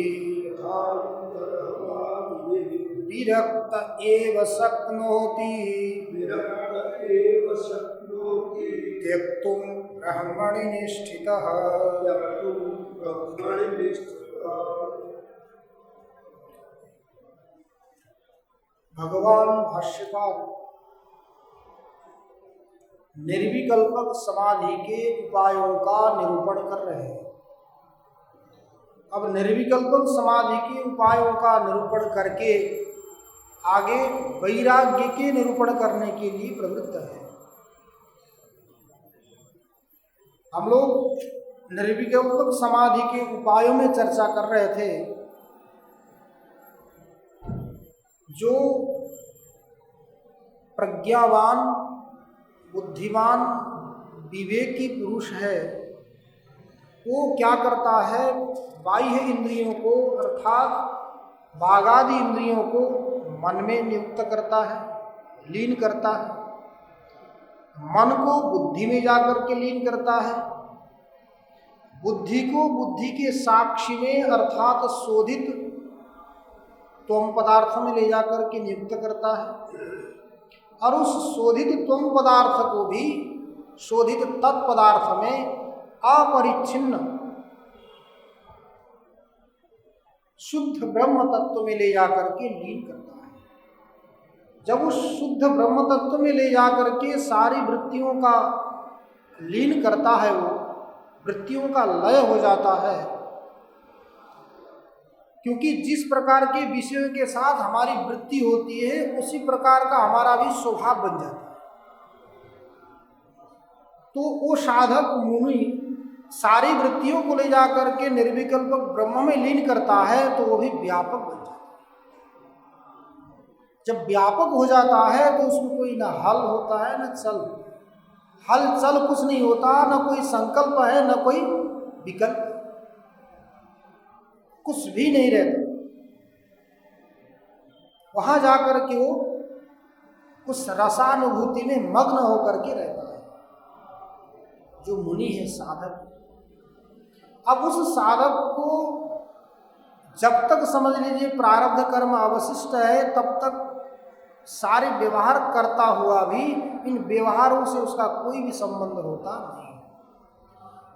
विरक्त एव शक्नोति त्यक्तुं ब्रह्मणि निष्ठितः। भगवान भाष्यकार निर्विकल्पक समाधि के उपायों का निरूपण कर रहे हैं। अब निर्विकल्पक समाधि के उपायों का निरूपण करके आगे वैराग्य के निरूपण करने के लिए प्रवृत्त है। हम लोग निर्विकल्पक समाधि के उपायों में चर्चा कर रहे थे। जो प्रज्ञावान, बुद्धिमान, विवेकी पुरुष है, वो क्या करता है? बाह्य इंद्रियों को अर्थात बागादि इंद्रियों को मन में नियुक्त करता है, लीन करता है। मन को बुद्धि में जाकर के लीन करता है, बुद्धि को बुद्धि के साक्षी में अर्थात शोधित त्वम पदार्थ में ले जाकर के नियुक्त करता है, और उस शोधित त्वम पदार्थ को भी शोधित तत्पदार्थ में अपरिच्छिन्न शुद्ध ब्रह्म तत्व में ले जाकर के लीन करता है। जब उस शुद्ध ब्रह्म तत्व में ले जाकर के सारी वृत्तियों का लीन करता है, वो वृत्तियों का लय हो जाता है। क्योंकि जिस प्रकार के विषयों के साथ हमारी वृत्ति होती है, उसी प्रकार का हमारा भी स्वभाव बन जाता है। तो वो साधक मुनि सारी वृत्तियों को ले जाकर के निर्विकल्प ब्रह्म में लीन करता है तो वो भी व्यापक बन जाता है। जब व्यापक हो जाता है तो उसमें कोई ना हल होता है ना चल, हल चल कुछ नहीं होता, ना कोई संकल्प है ना कोई विकल्प, कुछ भी नहीं रहता। वहां जाकर के वो उस रसानुभूति में मग्न होकर के रहता है जो मुनि है, साधक। अब उस साधक को जब तक समझ लीजिए प्रारब्ध कर्म अवशिष्ट है तब तक सारे व्यवहार करता हुआ भी इन व्यवहारों से उसका कोई भी संबंध होता नहीं।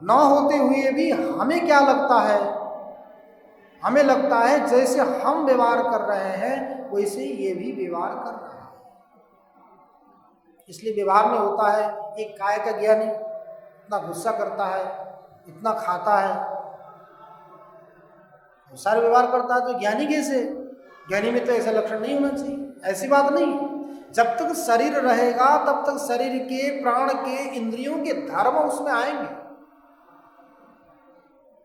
न होते हुए भी हमें क्या लगता है, हमें लगता है जैसे हम व्यवहार कर रहे हैं वैसे ये भी व्यवहार कर रहा है। इसलिए व्यवहार में होता है एक काय का ज्ञानी इतना गुस्सा करता है, इतना खाता है, सारे व्यवहार करता है, तो ज्ञानी कैसे? ज्ञानी में तो ऐसा लक्षण नहीं होना चाहिए। ऐसी बात नहीं, जब तक शरीर रहेगा तब तक शरीर के, प्राण के, इंद्रियों के धर्म उसमें आएंगे।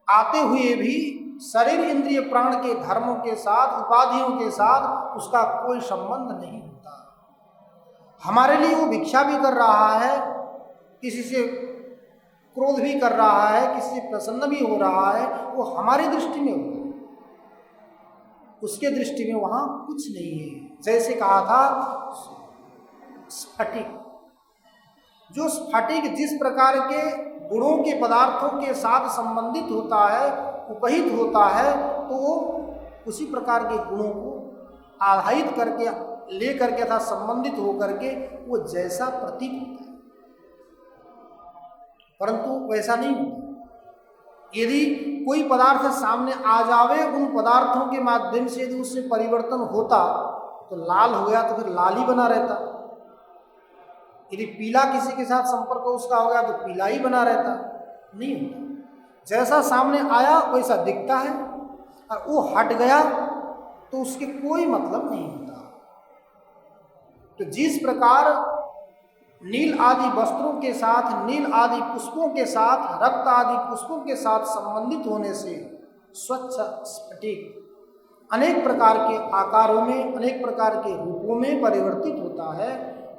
आते हुए भी शरीर, इंद्रिय, प्राण के धर्मों के साथ, उपाधियों के साथ उसका कोई संबंध नहीं होता। हमारे लिए वो भिक्षा भी कर रहा है, किसी से क्रोध भी कर रहा है, किसी से प्रसन्न भी हो रहा है, वो हमारी दृष्टि में होता है, उसके दृष्टि में वहां कुछ नहीं है। जैसे कहा था स्फटिक, जो स्फटिक जिस प्रकार के गुणों के पदार्थों के साथ संबंधित होता है, उपहित होता है, तो वो उसी प्रकार के गुणों को आधारित करके लेकर के अर्थात संबंधित होकर के वो जैसा प्रतीत होता है, परंतु वैसा नहीं होता। यदि कोई पदार्थ सामने आ जावे, उन पदार्थों के माध्यम से यदि उससे परिवर्तन होता तो लाल हो गया तो फिर लाल ही बना रहता, यदि पीला किसी के साथ संपर्क उसका हो गया तो पीला ही बना रहता, नहीं होता। जैसा सामने आया वैसा दिखता है, और वो हट गया तो उसके कोई मतलब नहीं होता। तो जिस प्रकार नील आदि वस्त्रों के साथ, नील आदि पुष्पों के साथ, रक्त आदि पुष्पों के साथ संबंधित होने से स्वच्छ स्फटिक अनेक प्रकार के आकारों में, अनेक प्रकार के रूपों में परिवर्तित होता है,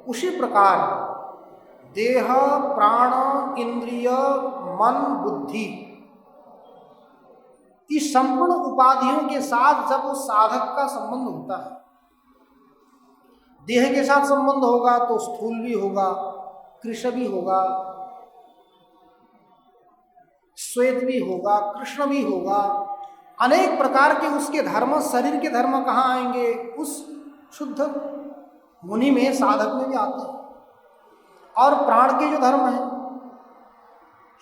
उसी प्रकार देह, प्राण, इंद्रिय, मन, बुद्धि इस संपूर्ण उपाधियों के साथ जब उस साधक का संबंध होता है, देह के साथ संबंध होगा तो स्थूल भी होगा, कृश भी होगा, श्वेत भी होगा, कृष्ण भी होगा, अनेक प्रकार के उसके धर्म, शरीर के धर्म कहाँ आएंगे? उस शुद्ध मुनि में, साधक में भी आते हैं। और प्राण के जो धर्म है,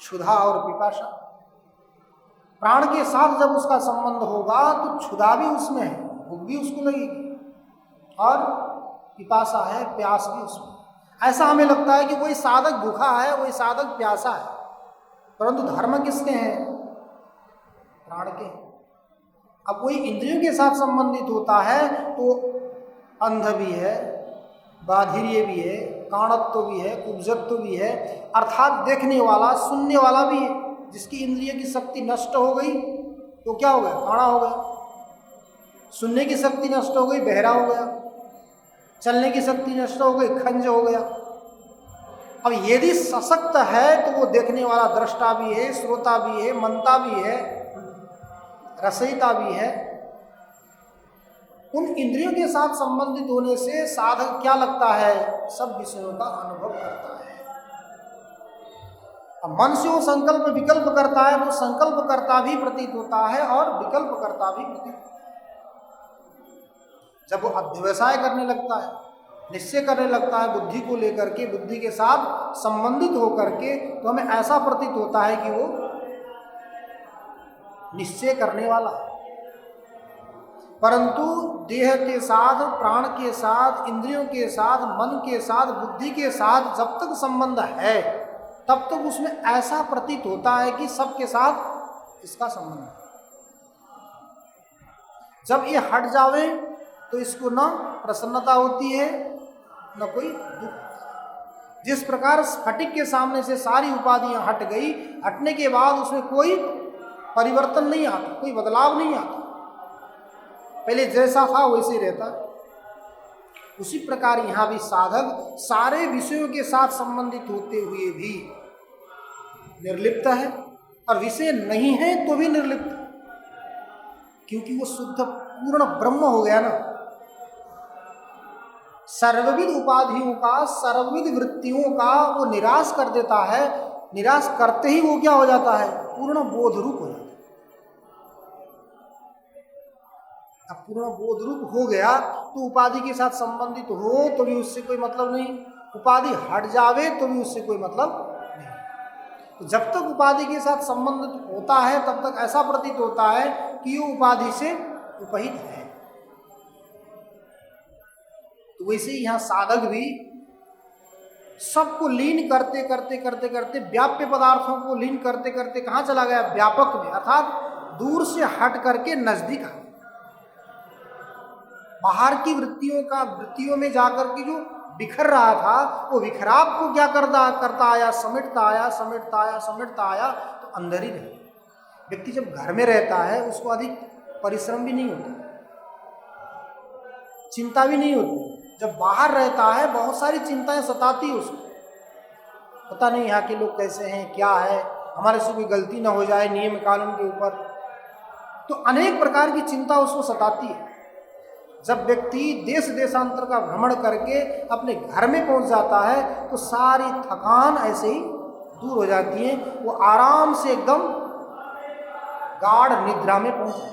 क्षुधा और पिपाशा, प्राण के साथ जब उसका संबंध होगा तो क्षुधा भी उसमें है, भूख भी उसको लगेगी, और पिपासा है, प्यास भी उसमें। ऐसा हमें लगता है कि कोई साधक भूखा है, कोई साधक प्यासा है, परंतु धर्म किसके हैं? प्राण के। अब कोई इंद्रियों के साथ संबंधित होता है तो अंध भी है, बाधिर्य भी है, काणत्व भी है, कुब्जत्व भी है, अर्थात देखने वाला, सुनने वाला भी है। जिसकी इंद्रिय की शक्ति नष्ट हो गई तो क्या हो गया? काणा हो गया। सुनने की शक्ति नष्ट हो गई, बहरा हो गया। चलने की शक्ति नष्ट हो गई, खंज हो गया। अब यदि सशक्त है तो वो देखने वाला दृष्टा भी है, श्रोता भी है, मनता भी है, रसयिता भी है। उन इंद्रियों के साथ संबंधित होने से साधक क्या लगता है? सब विषयों का अनुभव करता है। अब मन से वो संकल्प विकल्प करता है तो संकल्प करता भी प्रतीत होता है और विकल्प करता भी प्रतीत होता है। जब वो अध्यवसाय करने लगता है, निश्चय करने लगता है बुद्धि को लेकर के, बुद्धि के साथ संबंधित होकर के, तो हमें ऐसा प्रतीत होता है कि वो निश्चय करने वाला है। परंतु देह के साथ, प्राण के साथ, इंद्रियों के साथ, मन के साथ, बुद्धि के साथ जब तक संबंध है तब तक उसमें ऐसा प्रतीत होता है कि सबके साथ इसका संबंध है। जब ये हट जावे तो इसको न प्रसन्नता होती है न कोई दुख। जिस प्रकार स्फटिक के सामने से सारी उपाधियां हट गई, हटने के बाद उसमें कोई परिवर्तन नहीं आता, कोई बदलाव नहीं आता, पहले जैसा था वैसे रहता। उसी प्रकार यहाँ भी साधक सारे विषयों के साथ संबंधित होते हुए भी निर्लिप्त है, और विषय नहीं है तो भी निर्लिप्त, क्योंकि वो शुद्ध पूर्ण ब्रह्म हो गया ना। सर्वविध उपाधियों का, सर्वविध वृत्तियों का वो निराश कर देता है। निराश करते ही वो क्या हो जाता है? पूर्ण बोध रूप हो जाता है। अब पूर्ण बोध रूप हो गया तो उपाधि के साथ संबंधित हो तो भी उससे कोई मतलब नहीं, उपाधि हट जावे तो भी उससे कोई मतलब नहीं। तो जब तक उपाधि के साथ संबंधित होता है तब तक ऐसा प्रतीत होता है कि वो उपाधि से उपहित है। तो वैसे ही यहाँ साधक भी सबको लीन करते करते करते करते, व्याप्य पदार्थों को लीन करते करते कहाँ चला गया? व्यापक में, अर्थात दूर से हट करके नजदीक आ, बाहर की वृत्तियों में जाकर के जो बिखर रहा था वो बिखराव को क्या करता आया, समेटता आया तो अंदर ही रहे। व्यक्ति जब घर में रहता है उसको अधिक परिश्रम भी नहीं होता, चिंता भी नहीं होती। जब बाहर रहता है बहुत सारी चिंताएं सताती है उसको, पता नहीं यहाँ के लोग कैसे हैं, क्या है, हमारे से कोई गलती ना हो जाए नियम कानून के ऊपर, तो अनेक प्रकार की चिंता उसको सताती है। जब व्यक्ति देश देशांतर का भ्रमण करके अपने घर में पहुंच जाता है तो सारी थकान ऐसे ही दूर हो जाती है, वो आराम से एकदम गाढ़ निद्रा में पहुंच जाता है।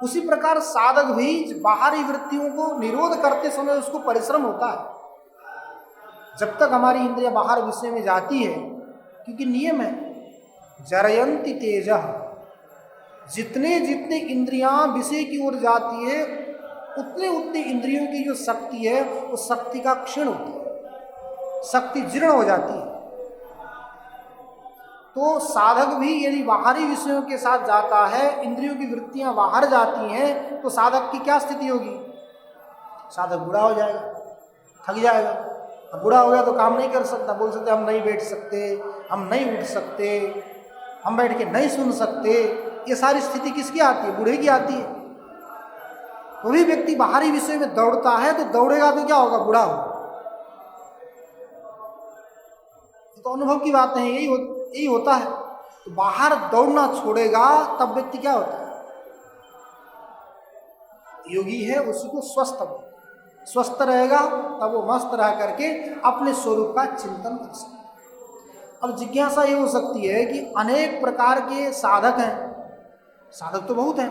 उसी प्रकार साधक भी बाहरी वृत्तियों को निरोध करते समय उसको परिश्रम होता है। जब तक हमारी इंद्रियां बाहर विषय में जाती है, क्योंकि नियम है जरयंती तेजः, जितने जितने इंद्रियां विषय की ओर जाती है उतने उतने इंद्रियों की जो शक्ति है वो शक्ति का क्षीण होती है, शक्ति जीर्ण हो जाती है। तो साधक भी यदि बाहरी विषयों के साथ जाता है, इंद्रियों की वृत्तियां बाहर जाती हैं, तो साधक की क्या स्थिति होगी? साधक बूढ़ा हो जाएगा, थक जाएगा। अब बूढ़ा हो गया तो काम नहीं कर सकता, बोल सकते हम नहीं बैठ सकते, हम नहीं उठ सकते, हम बैठ के नहीं सुन सकते। ये सारी स्थिति किसकी आती है? बूढ़े की आती है। वही व्यक्ति बाहरी विषय में दौड़ता है तो दौड़ेगा तो क्या होगा? बूढ़ा होगा। तो अनुभव की बात है, यही होता है। तो बाहर दौड़ना छोड़ेगा तब व्यक्ति क्या होता है? योगी है, उसी को स्वस्थ रहेगा तब वो मस्त रह करके अपने स्वरूप का चिंतन कर सकता है। अब जिज्ञासा ये हो सकती है कि अनेक प्रकार के साधक हैं, साधक तो बहुत हैं,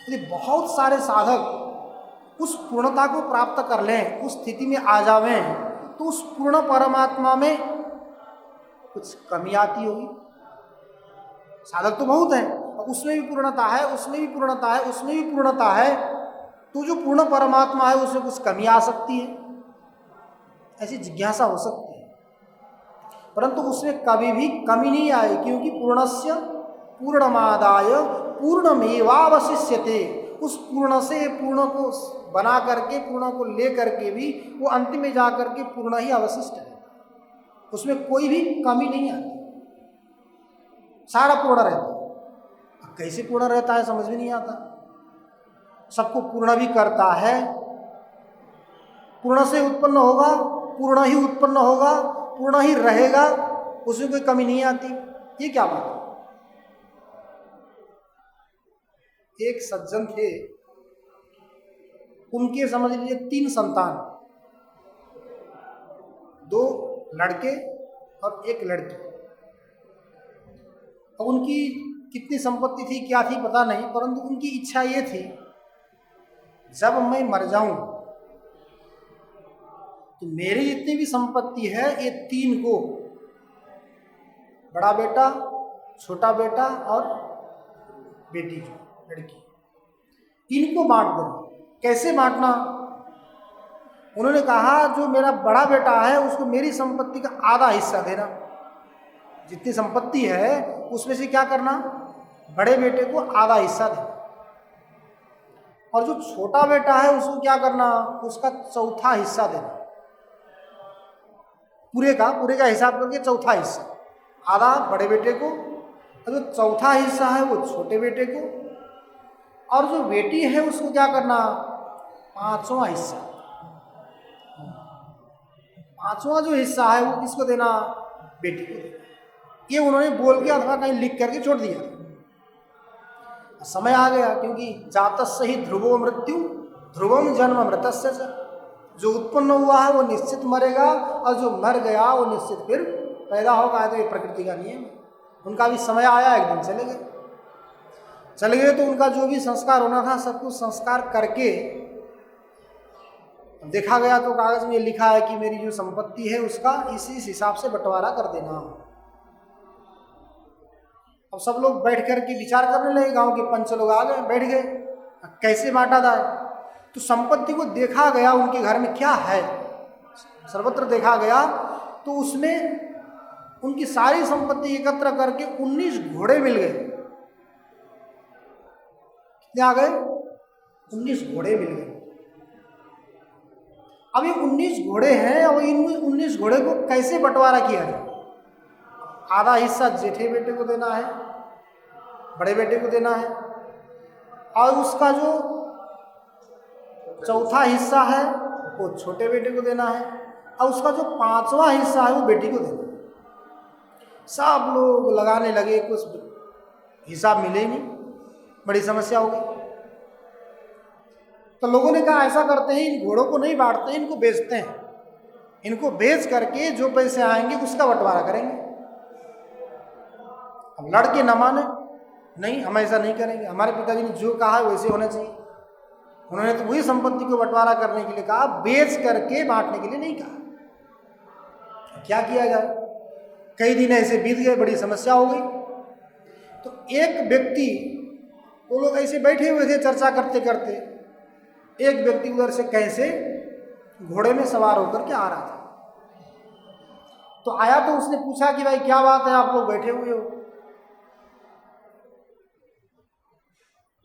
यदि बहुत सारे साधक उस पूर्णता को प्राप्त कर लें, उस स्थिति में आ जावें, तो उस पूर्ण परमात्मा में कुछ कमी आती होगी। साधक तो बहुत हैं, उसमें भी पूर्णता है, उसमें भी पूर्णता है, उसमें भी पूर्णता है, तो जो पूर्ण परमात्मा है उसमें कुछ कमी आ सकती है, ऐसी जिज्ञासा हो सकती है। परंतु उसमें कभी भी कमी नहीं आई, क्योंकि पूर्णस्य पूर्णमादाय पूर्णमेवावशिष्यते। उस पूर्ण से पूर्ण को बना करके, पूर्ण को ले करके भी वो अंतिम में जा करके पूर्ण ही अवशिष्ट है, उसमें कोई भी कमी नहीं आती, सारा पूर्ण रहता है। कैसे पूर्ण रहता है समझ में नहीं आता। सबको पूर्ण भी करता है, पूर्ण से उत्पन्न होगा, पूर्ण ही उत्पन्न होगा, पूर्ण ही रहेगा, उसमें कोई कमी नहीं आती। ये क्या बात है? एक सज्जन थे, उनके समझ लीजिए 3 संतान, 2 लड़के और 1 लड़की। अब उनकी कितनी संपत्ति थी, क्या थी पता नहीं, परंतु उनकी इच्छा ये थी जब मैं मर जाऊं तो मेरी जितनी भी संपत्ति है ये 3 को, बड़ा बेटा, छोटा बेटा और बेटी जो लड़की, इनको बांट दो। कैसे बांटना? उन्होंने कहा जो मेरा बड़ा बेटा है उसको मेरी संपत्ति का आधा हिस्सा देना, जितनी संपत्ति है उसमें से क्या करना, बड़े बेटे को आधा हिस्सा देना, और जो छोटा बेटा है उसको क्या करना, उसका चौथा हिस्सा देना। पूरे का हिसाब करके चौथा हिस्सा, आधा बड़े बेटे को, और जो चौथा हिस्सा है वो छोटे बेटे को, और जो बेटी है उसको क्या करना, पांचवा हिस्सा, पांचवा जो हिस्सा है वो किसको देना, बेटी को देना। ये उन्होंने बोल के अथवा कहीं लिख करके छोड़ दिया। समय आ गया, क्योंकि जातस्य ही ध्रुवो मृत्यु ध्रुवम जन्म मृतस्य च, जो उत्पन्न हुआ है वो निश्चित मरेगा, और जो मर गया वो निश्चित फिर पैदा होगा। तो ये प्रकृति का नियम है। उनका भी समय आया, एक दिन चले गए तो उनका जो भी संस्कार होना था सब कुछ संस्कार करके देखा गया तो कागज में लिखा है कि मेरी जो संपत्ति है उसका इस हिसाब से बंटवारा कर देना। अब सब लोग बैठ कर के विचार करने लगे, गांव के पंच लोग आ गए, बैठ गए, कैसे बांटा जाए। तो संपत्ति को देखा गया उनके घर में क्या है, सर्वत्र देखा गया, तो उसमें उनकी सारी संपत्ति एकत्र करके 19 घोड़े मिल गए। कितने आ गए, 19 घोड़े मिल गए। अब ये 19 घोड़े हैं, और इन 19 घोड़े को कैसे बंटवारा किया जाए। आधा हिस्सा जेठे बेटे को देना है, बड़े बेटे को देना है, और उसका जो चौथा हिस्सा है वो छोटे बेटे को देना है, और उसका जो पांचवा हिस्सा है वो बेटी को देना है। सब लोग लगाने लगे, कुछ हिसाब मिले नहीं, बड़ी समस्या हो गई। तो लोगों ने कहा ऐसा करते हैं, इन घोड़ों को नहीं बांटते, इनको बेचते हैं, इनको बेच करके जो पैसे आएंगे उसका बंटवारा करेंगे। अब लड़के न माने, नहीं हम ऐसा नहीं करेंगे, हमारे पिताजी ने जो कहा है वैसे होना चाहिए। उन्होंने तो वही संपत्ति को बंटवारा करने के लिए कहा, बेच करके बांटने के लिए नहीं कहा। क्या किया जाए। कई दिन ऐसे बीत गए, बड़ी समस्या हो गई। तो एक व्यक्ति, वो लोग ऐसे बैठे हुए थे चर्चा करते करते, एक व्यक्ति उधर से कैसे घोड़े में सवार होकर के आ रहा था। तो आया तो उसने पूछा कि भाई क्या बात है, आप लोग बैठे हुए हो।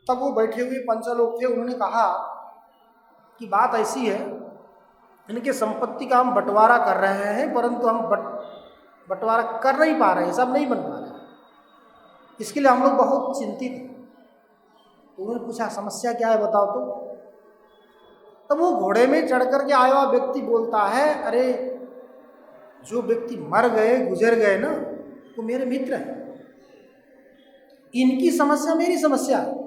तब वो बैठे हुए पंच लोग थे, उन्होंने कहा कि बात ऐसी है, इनके संपत्ति का हम बंटवारा कर रहे हैं, परंतु हम बंटवारा कर नहीं पा रहे हैं, सब नहीं बन पा रहे हैं, इसके लिए हम लोग बहुत चिंतित हैं। तो उन्होंने पूछा समस्या क्या है बताओ तो। तब वो घोड़े में चढ़ कर के आया हुआ व्यक्ति बोलता है, अरे जो व्यक्ति मर गए, गुजर गए ना, वो मेरे मित्र हैं, इनकी समस्या मेरी समस्या है,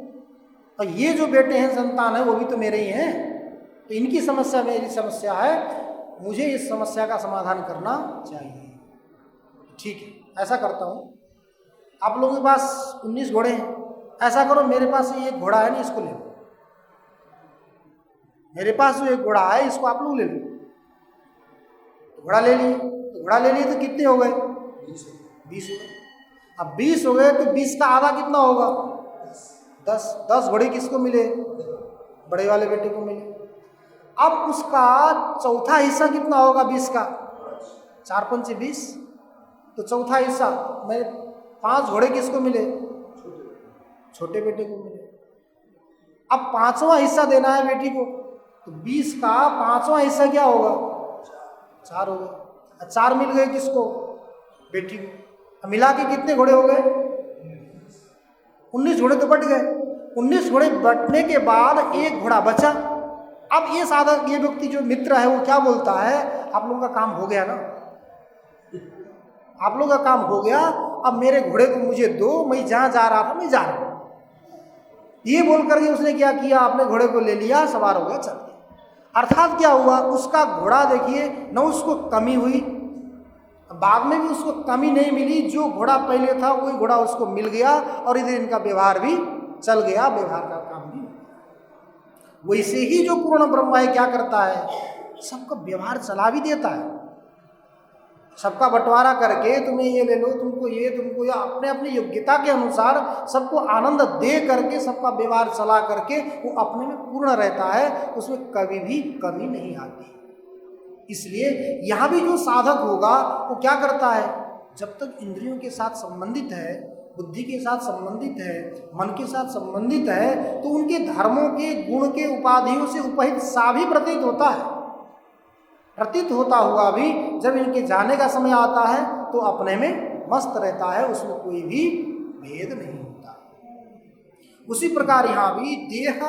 और ये जो बेटे हैं संतान है वो भी तो मेरे ही हैं, तो इनकी समस्या मेरी समस्या है, मुझे इस समस्या का समाधान करना चाहिए। ठीक है, ऐसा करता हूँ, आप लोगों के पास 19 घोड़े हैं, ऐसा करो मेरे पास ये एक घोड़ा है ना, इसको ले लो, मेरे पास जो एक घोड़ा है इसको आप लोग ले लो। तो घोड़ा ले लिए, तो कितने हो गए, 20 हो गए। अब 20 हो गए तो 20 का आधा कितना होगा, 10 घोड़े किसको मिले, बड़े वाले बेटे को मिले। अब उसका चौथा हिस्सा कितना होगा 20 का, 4 पंचे 20, तो चौथा हिस्सा मैं 5 घोड़े किसको मिले, छोटे बेटे को मिले। अब 5वां हिस्सा देना है बेटी को, तो 20 का 5वां हिस्सा क्या होगा, 4 हो गए। 4 मिल गए किसको, बेटी को। मिला के कितने घोड़े हो गए, 19 घोड़े तो बट गए। 19 घोड़े बटने के बाद एक घोड़ा बचा। अब ये साधक, ये व्यक्ति जो मित्र है वो क्या बोलता है, आप लोगों का काम हो गया ना, आप लोगों का काम हो गया, अब मेरे घोड़े को मुझे दो, मैं जहाँ जा रहा था मैं जा रहा हूँ। ये बोल करके उसने क्या किया, अपने घोड़े को ले लिया, सवार हो गया, चल दिया। अर्थात क्या हुआ, उसका घोड़ा देखिए न उसको कमी हुई, बाद में भी उसको कमी नहीं मिली, जो घोड़ा पहले था वही घोड़ा उसको मिल गया, और इधर इनका व्यवहार भी चल गया, व्यवहार का काम भी। वैसे ही जो पूर्ण ब्रह्म है क्या करता है, सबका व्यवहार चला भी देता है, सबका बंटवारा करके तुम्हें ये ले लो, तुमको ये, तुमको या अपने अपनी योग्यता के अनुसार सबको आनंद दे करके सबका व्यवहार चला करके वो अपने में पूर्ण रहता है, उसमें कभी भी कमी नहीं आती। इसलिए यहाँ भी जो साधक होगा वो क्या करता है, जब तक इंद्रियों के साथ संबंधित है, बुद्धि के साथ संबंधित है, मन के साथ संबंधित है, तो उनके धर्मों के, गुण के, उपाधियों से उपहित सा भी प्रतीत होता है। प्रतीत होता हुआ भी जब इनके जाने का समय आता है तो अपने में मस्त रहता है, उसमें कोई भी भेद नहीं होता। उसी प्रकार यहाँ भी देह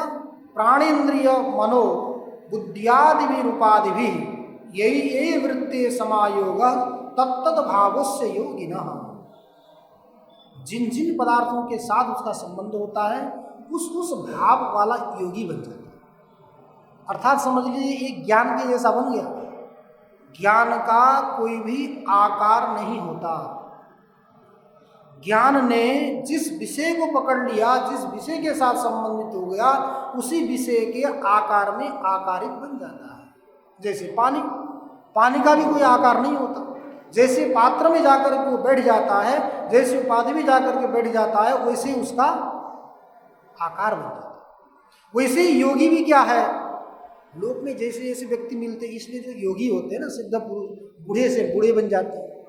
प्राणेन्द्रिय मनो बुद्धियादि भी रूपादि भी यही ये वृत्ति समायोग तत्तद भावस्य योगिनः, जिन जिन पदार्थों के साथ उसका संबंध होता है उस भाव वाला योगी बन जाता है। अर्थात समझ लीजिए एक ज्ञान के जैसा बन गया। ज्ञान का कोई भी आकार नहीं होता। ज्ञान ने जिस विषय को पकड़ लिया, जिस विषय के साथ संबंधित हो गया, उसी विषय के आकार में आकारित बन जाता है। जैसे पानी, पानी का भी कोई आकार नहीं होता। जैसे पात्र में जाकर के वो बैठ जाता है, जैसे उपाधि में जाकर के बैठ जाता है, वैसे उसका आकार बन जाता है। वैसे ही योगी भी क्या है, लोक में जैसे जैसे व्यक्ति मिलते हैं, इसलिए जो योगी होते हैं ना, सिद्ध पुरुष, बूढ़े से बूढ़े बन जाते हैं,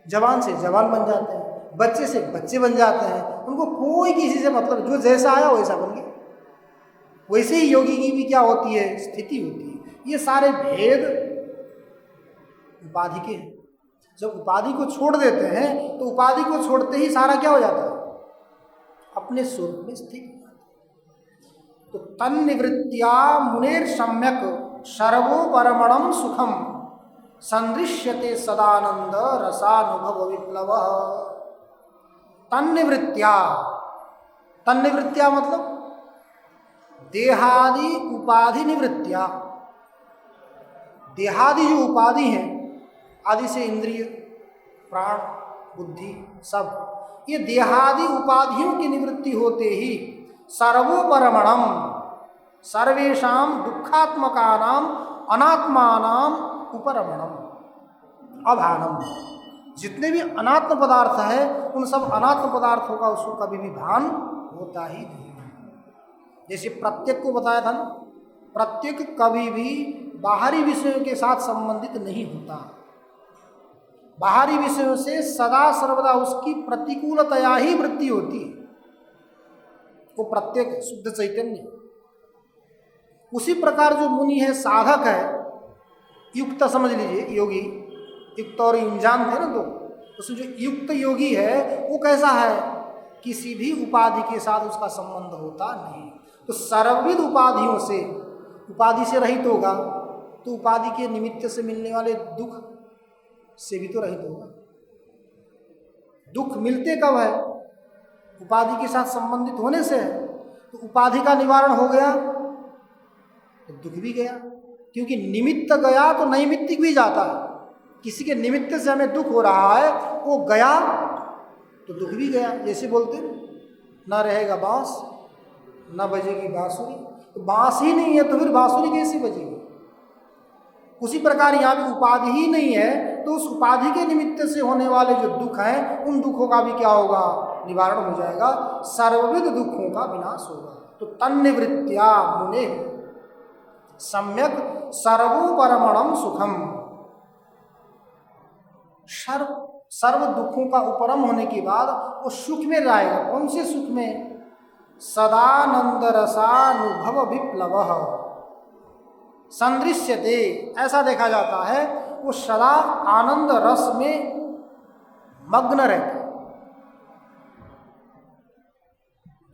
जवान से जवान बन जाते हैं, बच्चे से बच्चे बन जाते हैं। उनको कोई किसी से मतलब, जो जैसा आया वैसा बन गया। वैसे ही योगी की भी क्या होती है, स्थिति होती है। ये सारे भेद उपाधि के हैं। जब उपाधि को छोड़ देते हैं तो उपाधि को छोड़ते ही सारा क्या हो जाता है, अपने स्वरूप में स्थित। तो तन्निवृत्त्या मुनेर सम्यक सर्वो परमणम सुखम संदृश्यते सदानंद रसानुभव विप्लव। तन्निवृत्त्या, तन्निवृत्त्या मतलब देहादि उपाधि निवृत्त्या। देहादि जो उपाधि हैं, आदि से इंद्रिय, प्राण, बुद्धि सब, ये देहादि उपाधियों की निवृत्ति होते ही सर्वोपरमणम सर्वेषां दुखात्मकानां अनात्मानां उपरमणम अभानम, जितने भी अनात्म पदार्थ है उन सब अनात्म पदार्थों का उसको कभी भी भान होता ही नहीं। जैसे प्रत्येक को बताया था ना, प्रत्येक कभी भी बाहरी विषयों के साथ संबंधित नहीं होता। बाहरी विषयों से सदा सर्वदा उसकी प्रतिकूलतया ही वृत्ति होती है। वो प्रत्येक शुद्ध चैतन्य। उसी प्रकार जो मुनि है, साधक है, युक्त समझ लीजिए, योगी, युक्त और इंजान थे ना, तो उसमें जो युक्त योगी है वो कैसा है, किसी भी उपाधि के साथ उसका संबंध होता नहीं। तो सर्वविध उपाधियों से, उपाधि से रहित होगा तो उपाधि के निमित्त से मिलने वाले दुख से भी तो रहित होगा। दुख मिलते कब है, उपाधि के साथ संबंधित होने से है। तो उपाधि का निवारण हो गया तो दुख भी गया, क्योंकि निमित्त गया तो नैमित्तिक भी जाता है। किसी के निमित्त से हमें दुख हो रहा है, वो गया तो दुख भी गया। जैसे बोलते ना रहेगा बांस ना बजेगी बांसुरी, तो बांस ही नहीं है तो फिर बांसुरी कैसी बजेगी। उसी प्रकार यहाँ भी उपाधि ही नहीं है तो उस उपाधि के निमित्त से होने वाले जो दुख हैं, उन दुखों का भी क्या होगा, निवारण हो जाएगा, सर्वविध दुखों का विनाश होगा। तो तन्निवृत्त्या मुने सम्यक सर्वोपरमणम सुखम, सर्व दुखों का उपरम होने के बाद वो सुख में जाएगा। कौन से सुख में, सदानंद रसानुभव विप्लव संदृश्यते, ऐसा देखा जाता है वो सदा आनंद रस में मग्न रहता है।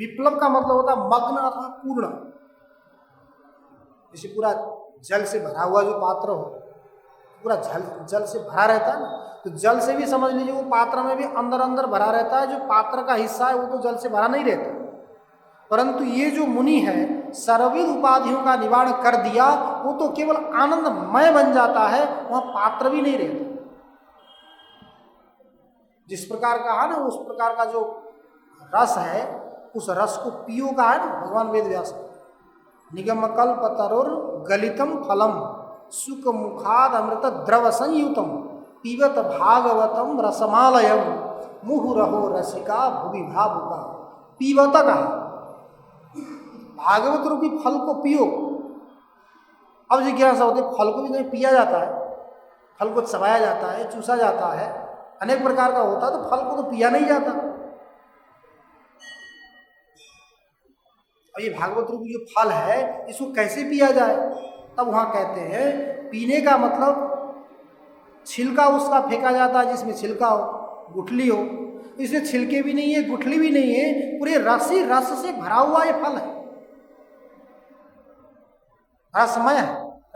विप्लव का मतलब होता है मग्न अथवा पूर्ण। जैसे पूरा जल से भरा हुआ जो पात्र हो, पूरा जल से भरा रहता है ना, तो जल से भी समझ लीजिए वो पात्र में भी अंदर अंदर भरा रहता है। जो पात्र का हिस्सा है वो तो जल से भरा नहीं रहता, परंतु ये जो मुनि है सर्वविध उपाधियों का निवारण कर दिया, वो तो केवल आनंदमय बन जाता है, वहां पात्र भी नहीं रहता। जिस प्रकार का है ना, उस प्रकार का जो रस है, उस रस को पियो का है ना, भगवान वेद व्यास निगम कल्प तरुर गलितम फलम सुख मुखाद अमृत द्रव संयुतम पीबत भागवतम रसमालयम मुहुरहो रसिका भुवि भावुका। पीबत का भागवत रूपी फल को पियो। अब जिज्ञासा होती है, फल को भी नहीं पिया जाता है, फल को चबाया जाता है, चूसा जाता है, अनेक प्रकार का होता है, तो फल को तो पिया नहीं जाता। और ये भागवत रूपी जो फल है इसको कैसे पिया जाए, तब वहाँ कहते हैं पीने का मतलब छिलका उसका फेंका जाता है जिसमें छिलका हो, गुठली हो, इसमें छिलके भी नहीं है, गुठली भी नहीं है, पूरे रस ही रस से भरा हुआ ये फल है, रसमय है,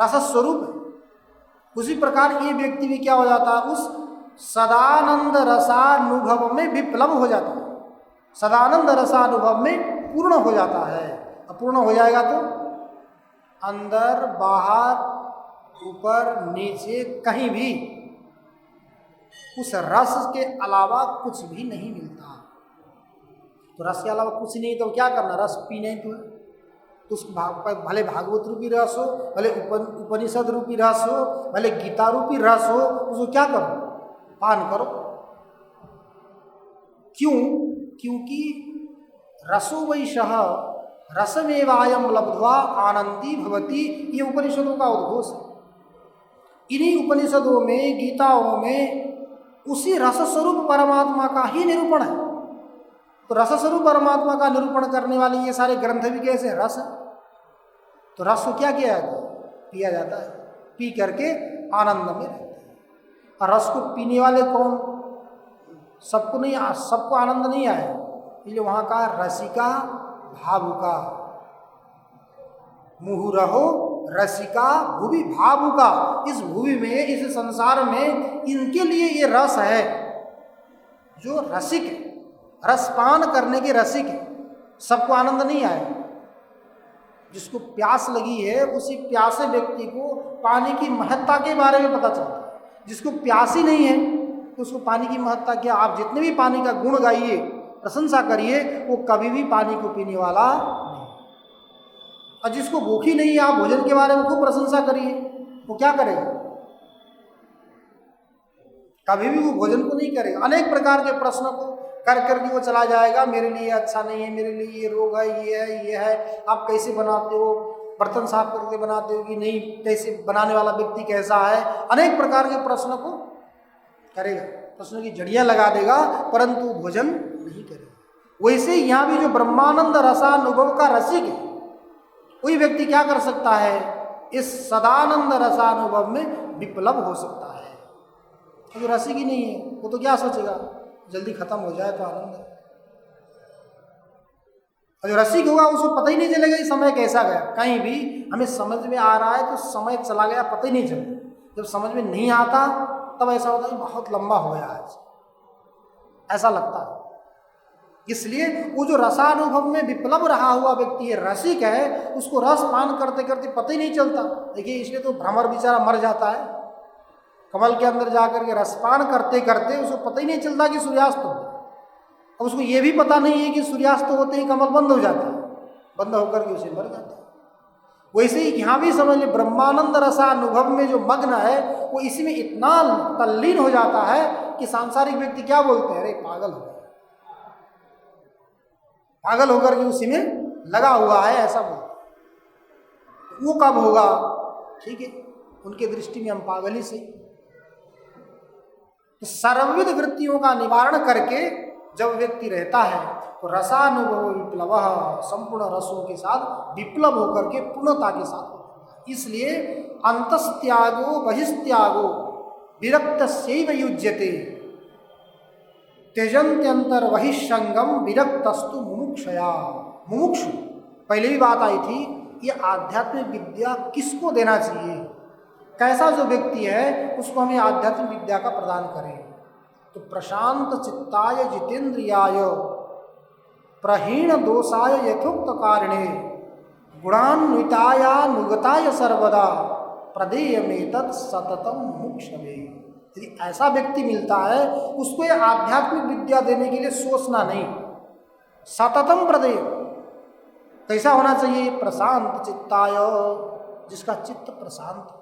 रस स्वरूप है। उसी प्रकार ये व्यक्ति भी क्या हो जाता है, उस सदानंद रसानुभव में विप्लव हो जाता है, सदानंद रसानुभव में पूर्ण हो जाता है। अपूर्ण हो जाएगा तो अंदर बाहर ऊपर नीचे कहीं भी उस रस के अलावा कुछ भी नहीं मिलता। तो रस के अलावा कुछ नहीं तो क्या करना, रस पीने तो उस भले भागवत रूपी रस हो, भले उपनिषद रूपी रस हो, भले गीता रूपी रस हो, उसको क्या करो, पान करो। क्यों? क्योंकि रसो वैशः रसमेवायम लब्ध्वा आनंदी भवति, ये उपनिषदों का उद्घोष है। इन्हीं उपनिषदों में, गीताओं में उसी रस स्वरूप परमात्मा का ही निरूपण है। तो रस स्वरूप परमात्मा का निरूपण करने वाले ये सारे ग्रंथ भी कैसे रस है। तो रस को क्या किया जाता है, पिया जाता है, पी करके आनंद में रहते हैं। और रस को पीने वाले कौन, सबको नहीं, सबको आनंद नहीं आए, इसलिए वहाँ का रसिका भावुका, मुहुरहो रसिका भुवि भावुका, इस भुवि में, इस संसार में इनके लिए ये रस है जो रसिक है, रसपान करने के रसिक है। सबको आनंद नहीं आए, जिसको प्यास लगी है उसी प्यासे व्यक्ति को पानी की महत्ता के बारे में पता चलता है। जिसको प्यास ही नहीं है तो उसको पानी की महत्ता क्या, आप जितने भी पानी का गुण गाइए, प्रशंसा करिए, वो कभी भी पानी को पीने वाला नहीं। और जिसको भूख ही नहीं है, आप भोजन के बारे में खूब प्रशंसा करिए, वो क्या करेगा, कभी भी वो भोजन को नहीं करेगा। अनेक प्रकार के प्रश्नों को कर करके वो चला जाएगा, मेरे लिए अच्छा नहीं है, मेरे लिए ये रोग है, ये है, आप कैसे बनाते हो, बर्तन साफ करके बनाते हो कि नहीं, कैसे बनाने वाला व्यक्ति कैसा है, अनेक प्रकार के प्रश्नों को करेगा, प्रश्नों की जड़ियाँ लगा देगा, परंतु भोजन नहीं करेगा। वैसे यहाँ भी जो ब्रह्मानंद रसानुभव का रसिक है, कोई व्यक्ति क्या कर सकता है, इस सदानंद रसानुभव में विप्लव हो सकता है। जो रसिक ही नहीं है वो तो क्या सोचेगा, जल्दी खत्म हो जाए तो आनंद है। और जो रसिक होगा उसको पता ही नहीं चलेगा कि समय कैसा गया। कहीं भी हमें समझ में आ रहा है तो समय चला गया पता ही नहीं चलता, जब समझ में नहीं आता तब ऐसा होता है बहुत लंबा हो गया आज, ऐसा लगता है। इसलिए वो जो रसानुभव में विप्लव रहा हुआ व्यक्ति है, रसिक है, उसको रस पान करते करते पता ही नहीं चलता। देखिए इसलिए तो भ्रमर बेचारा मर जाता है, कमल के अंदर जाकर के रसपान करते करते उसको पता ही नहीं चलता कि सूर्यास्त हो। अब उसको ये भी पता नहीं है कि सूर्यास्त होते ही कमल बंद हो जाता है, बंद होकर के उसे मर जाता है। वैसे ही यहाँ भी समझ ले, ब्रह्मानंद रसानुभव में जो मग्न है वो इसी में इतना तल्लीन हो जाता है कि सांसारिक व्यक्ति क्या बोलते हैं, अरे पागल हो गया, पागल होकर के उसी में लगा हुआ है, ऐसा बोलते। वो कब होगा, ठीक है, उनके दृष्टि में हम पागल ही सही। तो सर्वविध वृत्तियों का निवारण करके जब व्यक्ति रहता है तो रसानुभव विप्लव, संपूर्ण रसों के साथ विप्लव होकर के पूर्णता के साथ। इसलिए अंतस्त्यागो बहिस्त्यागो विरक्तस्यैव युज्यते, त्यजन्त्यंतर बहिष्संगम विरक्तस्तु मुमुक्षया। मुमुक्षु, पहले भी बात आई थी, ये आध्यात्मिक विद्या किसको देना चाहिए, कैसा जो व्यक्ति है उसको हमें आध्यात्मिक विद्या का प्रदान करें। तो प्रशांत चित्ताय जितेंद्रियाय प्रहीण दोषाय यथोक्त कारिणे गुणान्वितायानुगताय सर्वदा प्रदेयमेतत् सततम मुमुक्षवे। यदि ऐसा व्यक्ति मिलता है उसको ये आध्यात्मिक विद्या देने के लिए सोचना नहीं, सततम प्रदेय। कैसा होना चाहिए, प्रशांत चित्ताय, जिसका चित्त प्रशांत।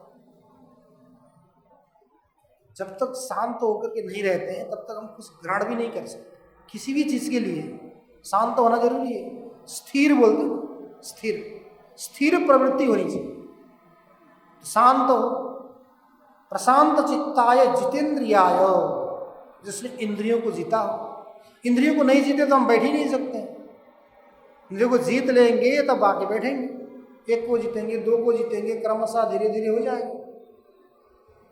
जब तक शांत होकर के नहीं रहते हैं तब तक हम कुछ ग्रहण भी नहीं कर सकते। किसी भी चीज के लिए शांत होना जरूरी है। स्थिर बोलते, स्थिर स्थिर प्रवृत्ति होनी चाहिए, शांत हो। प्रशांत चित्ताय जितेंद्रियाय, जिसने इंद्रियों को जीता हो। इंद्रियों को नहीं जीते तो हम बैठ ही नहीं सकते। इंद्रियों को जीत लेंगे तब आके बैठेंगे, एक को जीतेंगे, दो को जीतेंगे, क्रमशः धीरे धीरे हो जाएगा।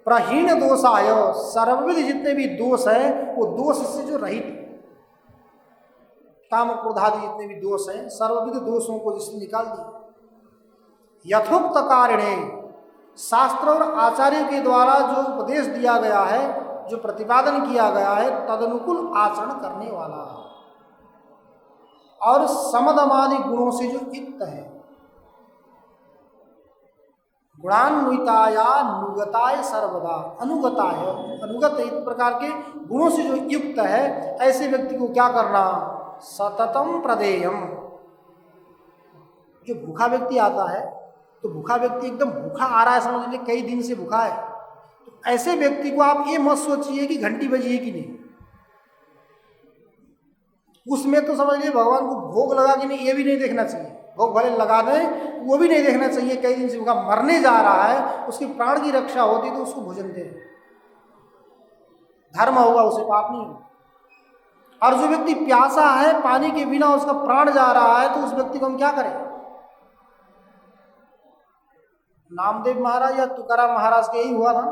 प्रहीण दोषाय, सर्वविध जितने भी दोष हैं वो दोष से जो रहित, काम क्रोध आदि जितने भी दोष हैं सर्वविध दोषों को जिसने निकाल दिया। यथोक्त कारिणे, शास्त्र और आचार्य के द्वारा जो उपदेश दिया गया है, जो प्रतिपादन किया गया है, तदनुकूल आचरण करने वाला और समदमादि गुणों से जो युक्त है, गुणान्विताया नुगताय सर्वदा, अनुगताय, अनुगत इस प्रकार के गुणों से जो युक्त है, ऐसे व्यक्ति को क्या करना, सततम प्रदेयम। जो भूखा व्यक्ति आता है, तो भूखा व्यक्ति एकदम भूखा आ रहा है, समझ लीजिए कई दिन से भूखा है, तो ऐसे व्यक्ति को आप ये मत सोचिए कि घंटी बजी है कि नहीं, उसमें तो समझ लीजिए भगवान को भोग लगा कि नहीं ये भी नहीं देखना चाहिए, भोग भले लगा दें वो भी नहीं देखना चाहिए, कई दिन से भूखा मरने जा रहा है, उसके प्राण की रक्षा होती तो उसको भोजन दे, धर्म होगा, उसे पाप नहीं होगा। और जो व्यक्ति प्यासा है, पानी के बिना उसका प्राण जा रहा है, तो उस व्यक्ति को हम क्या करें। नामदेव महाराज या तुकाराम महाराज के यही हुआ था,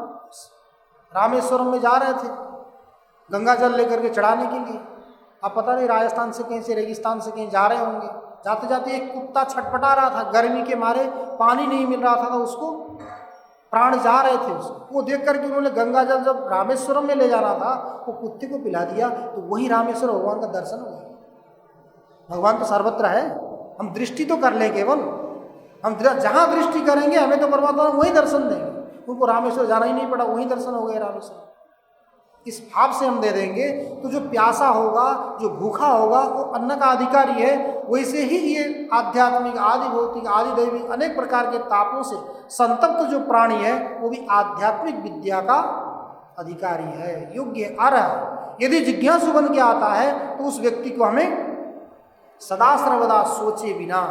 रामेश्वरम में जा रहे थे गंगा जल लेकर के चढ़ाने के लिए। अब पता नहीं राजस्थान से कहीं से, रेगिस्तान से कहीं जा रहे होंगे, जाते जाते एक कुत्ता छटपटा रहा था, गर्मी के मारे पानी नहीं मिल रहा था, तो उसको प्राण जा रहे थे उसको, वो देख करके उन्होंने गंगा जल जब रामेश्वरम में ले जाना था, वो कुत्ते को पिला दिया, तो वही रामेश्वर भगवान का दर्शन हो गया। भगवान तो सर्वत्र है, हम दृष्टि तो कर लें, केवल हम जहाँ दृष्टि करेंगे हमें तो परमात्मा वही दर्शन देंगे। उनको रामेश्वर जाना ही नहीं पड़ा, वही दर्शन हो गए रामेश्वर। इस भाव से हम दे देंगे तो जो प्यासा होगा, जो भूखा होगा, वो अन्न का अधिकारी है। वैसे ही ये आध्यात्मिक, आदि भौतिक, आदि दैविक अनेक प्रकार के तापों से संतप्त जो प्राणी है, वो भी आध्यात्मिक विद्या का अधिकारी है, योग्य अर्ह। यदि जिज्ञासु बन के आता है तो उस व्यक्ति को हमें सदा सर्वदा सोचे बिना,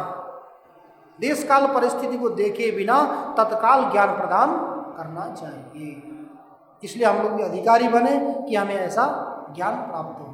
देश काल परिस्थिति को देखे बिना तत्काल ज्ञान प्रदान करना चाहिए। इसलिए हम लोग भी अधिकारी बने कि हमें ऐसा ज्ञान प्राप्त हो।